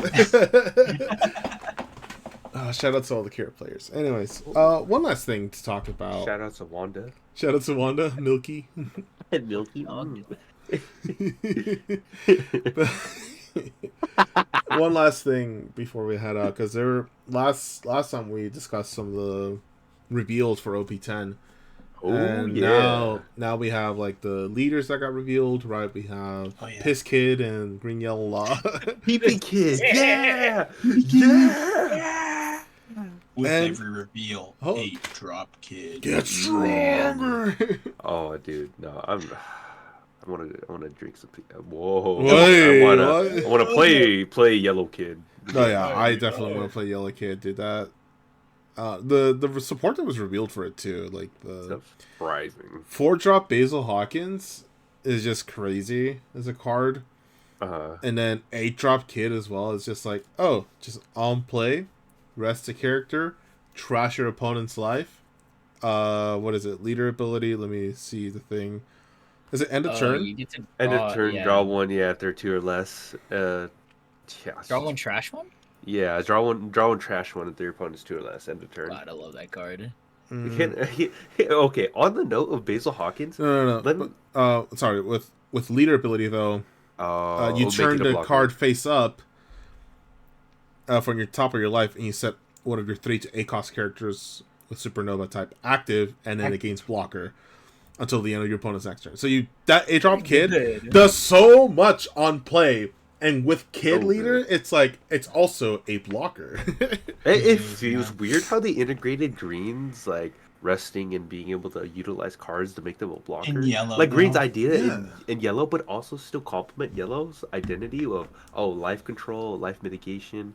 Shout out to all the Carrot players. Anyways, one last thing to talk about. Shout out to Wanda. Shout out to Wanda, Milky. And Milky. One last thing before we head out, because last time we discussed some of the reveals for OP10. Oh, and yeah. now we have like the leaders that got revealed, right? We have Piss Kid and Green Yellow Law. PP Kid, yeah! Yeah! With every reveal, 8-drop Kid. Get stronger! Oh, dude, no, I want to drink something. Whoa! Wait, I want to play Yellow Kid. Oh yeah, I definitely want to play Yellow Kid. Did that? The support that was revealed for it too, like the surprising 4-drop Basil Hawkins is just crazy as a card. And then 8-drop Kid as well is just like, just on play, rest a character, trash your opponent's life. What is it? Leader ability. Let me see the thing. Is it end of turn? You get to end of turn, draw one. Yeah, if they're 2 or less. Draw one, trash one. Yeah, draw one, trash one if their opponent's 2 or less. End of turn. God, I love that card. Okay, on the note of Basil Hawkins. No. Sorry, with leader ability though, you turn the card face up from your top of your life, and you set one of your 3 to 8 cost characters with Supernova type active, and then it gains blocker until the end of your opponent's next turn. So that 8-drop Kid does so much on play. And with Kid leader, it's like it's also a blocker. It feels weird how they integrated Green's like resting and being able to utilize cards to make them a blocker. In yellow, like Green's idea in yellow, but also still complement Yellow's identity of life control, life mitigation,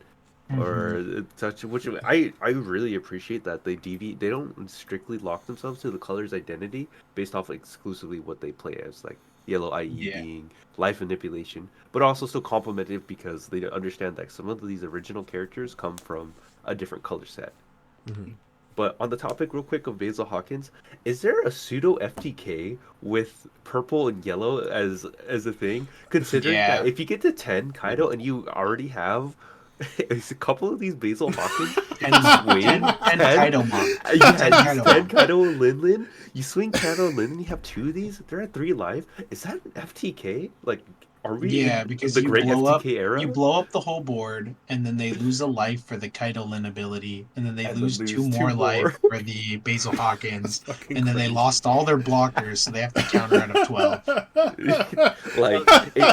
or such. Which I really appreciate that they deviate. They don't strictly lock themselves to the color's identity based off exclusively what they play as. Like Yellow, i.e., being life manipulation, but also still complemented because they understand that some of these original characters come from a different color set. But on the topic, real quick, of Basil Hawkins, is there a pseudo FTK with purple and yellow as a thing? Considering that if you get to 10 Kaido and you already have a couple of these Basil Hawkins and swing 10 Kaido Monk. Yeah, 10 Kaido and Linlin. You swing Kaido and Linlin, you have 2 of these. They're at 3 life. Is that an FTK? Like, are we in because the great FTK era? You blow up the whole board, and then they lose a life for the Kaido Lin ability, and then they lose 2 more life for the Basil Hawkins, and then they lost all their blockers, so they have to counter out of 12. Is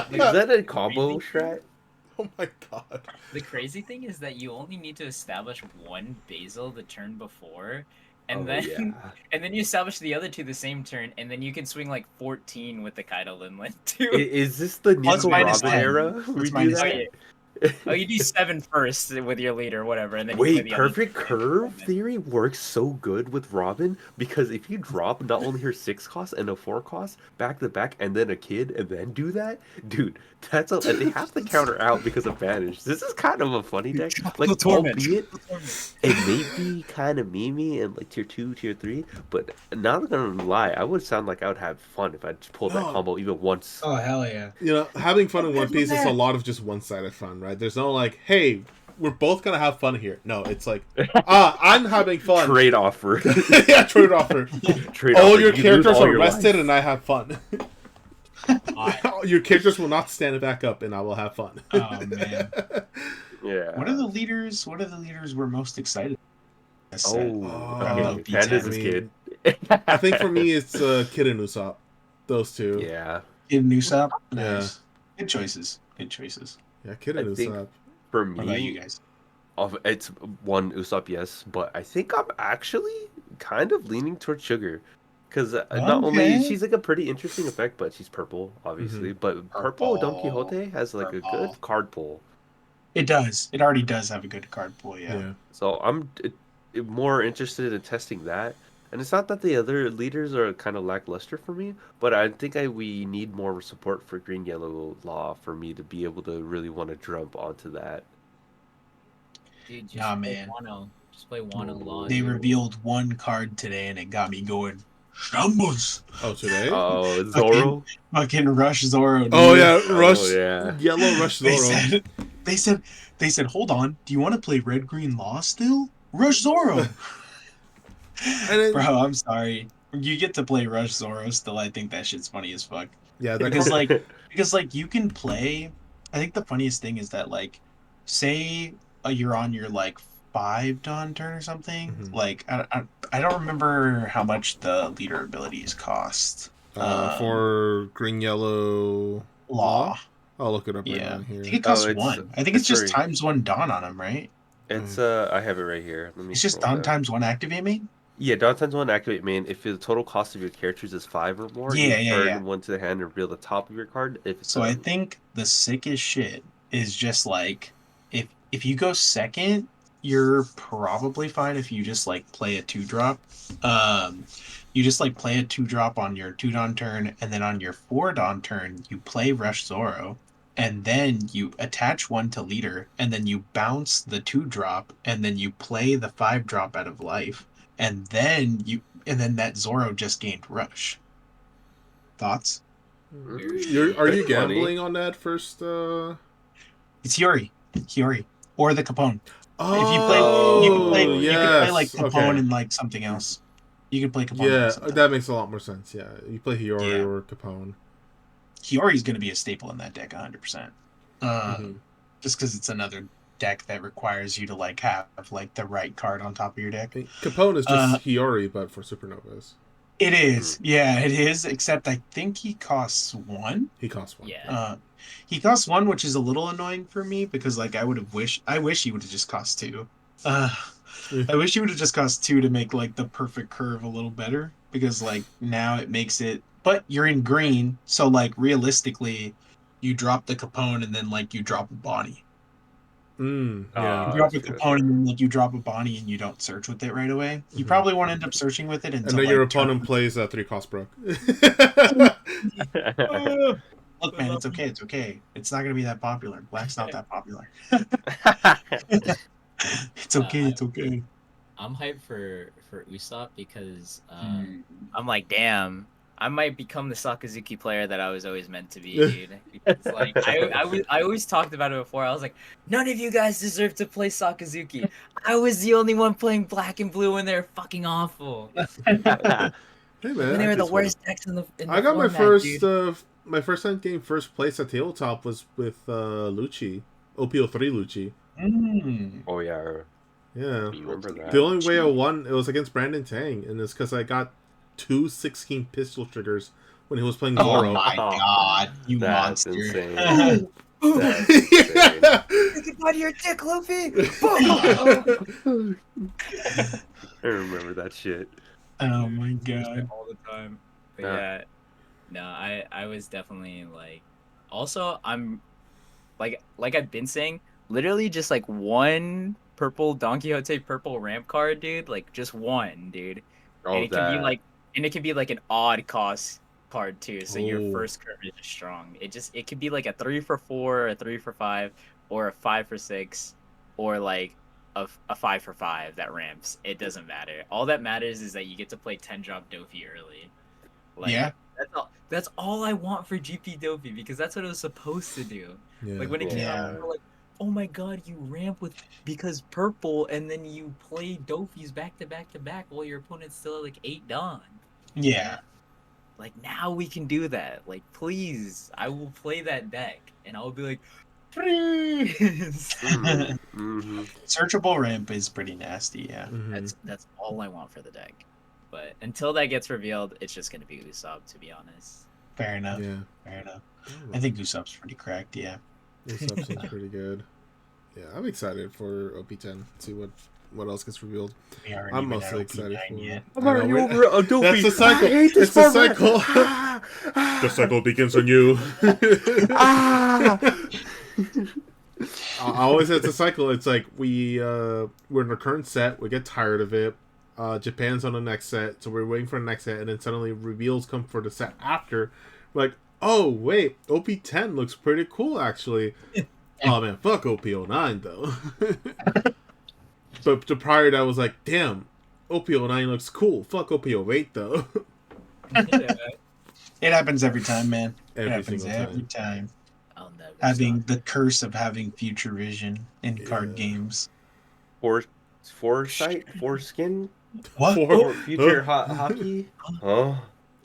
that a combo strat? Oh my god. The crazy thing is that you only need to establish one Basil the turn before, and then you establish the other 2 the same turn, and then you can swing like 14 with the Kaido Linlin too. Is this the Nico Robin era? We do that? You do 7 first with your leader, whatever, and then perfect curve theory works so good with Robin, because if you drop not only her 6 cost and a 4 cost back to back, and then a Kid, and then do that, dude, and they have to counter out because of Vanish. This is kind of a funny deck, like albeit it may be kind of memey and like tier 2, tier 3, but not gonna lie, I would sound like I would have fun if I pulled that combo even once. Oh hell yeah! Having fun in One Piece is a lot of just one-sided fun, right? There's no like, hey, we're both gonna have fun here. No, it's like, I'm having fun. Trade offer. Yeah, trade offer. All your characters are rested, and I have fun. Your characters will not stand back up, and I will have fun. Oh man. Yeah. What are the leaders we're most excited? Panda's Kid. I think for me it's Kid and Usopp. Those 2. Yeah. Kid and Usopp. Nice. Yeah. Good choices. Yeah, Kid and Usopp. For What about you guys? It's one Usopp, yes, but I think I'm actually kind of leaning towards Sugar, because not only she's like a pretty interesting effect, but she's purple, obviously. But purple Don Quixote has like a good card pool. It does. It already does have a good card pool. Yeah. So I'm more interested in testing that. And it's not that the other leaders are kind of lackluster for me, but I think we need more support for Green Yellow Law for me to be able to really want to jump onto that. Dude, man. Just play Juan and Law. They revealed one card today, and it got me going. Shambles. Oh, today? Oh, Zoro. Fucking Rush Zoro. Dude. Oh yeah, Rush. Oh, yeah. Yellow Rush Zoro. They said, hold on. Do you want to play Red Green Law still? Rush Zoro. Then, bro, I'm sorry. You get to play Rush Zoro still. I think that shit's funny as fuck. Yeah, because you can play. I think the funniest thing is that like, say you're on your like 5 dawn turn or something. Mm-hmm. Like I don't remember how much the leader abilities cost. For green yellow Law. I'll look it up right Yeah, now here. I think it costs 1. I think it's just ×1 dawn on them, right? It's I have it right here. Let me. It's just dawn ×1 activate main. Yeah, dawn ×1 activate main. If the total cost of your characters is 5 or more, you turn one to the hand and reveal the top of your card. If it's I think the sickest shit is just like if you go second, you're probably fine if you just like play a 2-drop. You just like play a 2-drop on your 2 dawn turn, and then on your 4 dawn turn you play Rush Zoro, and then you attach 1 to leader, and then you bounce the 2-drop, and then you play the 5-drop out of life, and then that Zoro just gained Rush. Thoughts? Are you gambling on that first? It's Hiyori, or the Capone. Oh, you can play like Capone and like something else. You can play Capone. Yeah, that makes a lot more sense. Yeah, you play Hiyori or Capone. Hiyori's going to be a staple in that deck, 100%. Just because it's another deck that requires you to like have like the right card on top of your deck. Capone is just Hiyori, but for supernovas. It is, yeah, it is. Except I think he costs 1. He costs 1. Yeah. He costs 1, which is a little annoying for me because like I wish he would have just cost 2. I wish he would have just cost 2 to make like the perfect curve a little better, because like now it makes it. But you're in green, so like realistically, you drop the Capone and then like you drop a Bonnie. Yeah. You drop a Capone and then like you drop a Bonnie and you don't search with it right away. You probably won't end up searching with it until. And then your opponent plays 3 cost Brook. Look, man, it's okay. It's okay. It's not gonna be that popular. Black's not that popular. It's okay. It's okay. I'm hyped for Usopp because I'm like, damn, I might become the Sakazuki player that I was always meant to be, dude. Because, like I always talked about it before. I was like, none of you guys deserve to play Sakazuki. I was the only one playing black and blue, and they're fucking awful. Hey man, and they were the worst decks in the. I got my first time getting first place at tabletop was with Lucci, OPO3 Lucci. Oh yeah. Yeah. You remember that? The only way I won, it was against Brandon Tang, and it's because I got 2 16 pistol triggers when he was playing Zoro. Oh my god, you monster! Insane. That's insane. Get out of your dick, Luffy! I remember that shit. Oh my god! All the time. But yeah, no, I was definitely like. Also, I'm like I've been saying, literally just like 1 purple Don Quixote purple ramp card, dude. Like just 1, dude. And it can be like an odd cost card too. So your first curve is just strong. It could be like a 3 for 4, a 3 for 5, or a 5 for 6, or like a 5 for 5 that ramps. It doesn't matter. All that matters is that you get to play 10-drop Dofi early. Like, yeah. That's all I want for GP Dofi, because that's what it was supposed to do. Yeah. Like when it came out, we were like, oh my god, you ramp because purple, and then you play Dofis back to back to back while your opponent's still at like 8 Dawn. Yeah. Like now we can do that. Like please, I will play that deck, and I'll be like, please. Searchable ramp is pretty nasty. Yeah. That's all I want for the deck. But until that gets revealed, it's just gonna be Usopp, to be honest. Fair enough. Yeah. Fair enough. I think Usopp's pretty cracked. Yeah. Usopp seems pretty good. Yeah, I'm excited for OP10. See what else gets revealed. I'm mostly excited for. Yet. That's the cycle. It's the cycle. The cycle begins on you. I always say it's a cycle. It's like we're in the current set. We get tired of it. Japan's on the next set, so we're waiting for the next set, and then suddenly reveals come for the set after. We're like, oh wait, OP10 looks pretty cool actually. Oh man, fuck OP09 though. But the prior that was like, damn, OPO9 looks cool. Fuck OPO8 though. Yeah. It happens every time, man. It Every happens single every time. I'll never Having stop. the curse of having future vision in card Yeah. games. Foreskin What? for future hockey? Huh?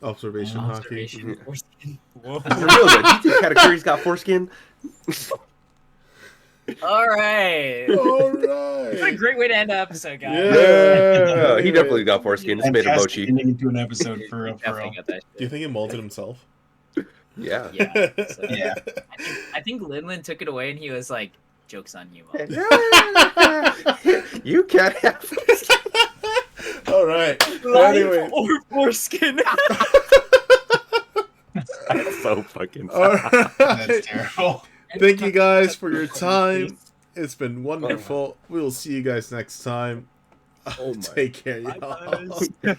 Observation hockey. Observation foreskin. Whoa. For real though, do you think categories got foreskin? All right. All What a right. great way to end the episode, guys. Yeah. He definitely got foreskin. Just made a Fantastic mochi. ending into an episode for He real, for real. definitely got that Do you shit. think he molded himself? Yeah. Yeah. So, Yeah. I think Linlin took it away and he was like, "Joke's on you, Mom." You can't have foreskin. All right. Life Anyway. or foreskin. That's so fucking All That's right. terrible. Thank you guys for your time. It's been wonderful. We will see you guys next time. Oh my. Take care, y'all. Bye, guys.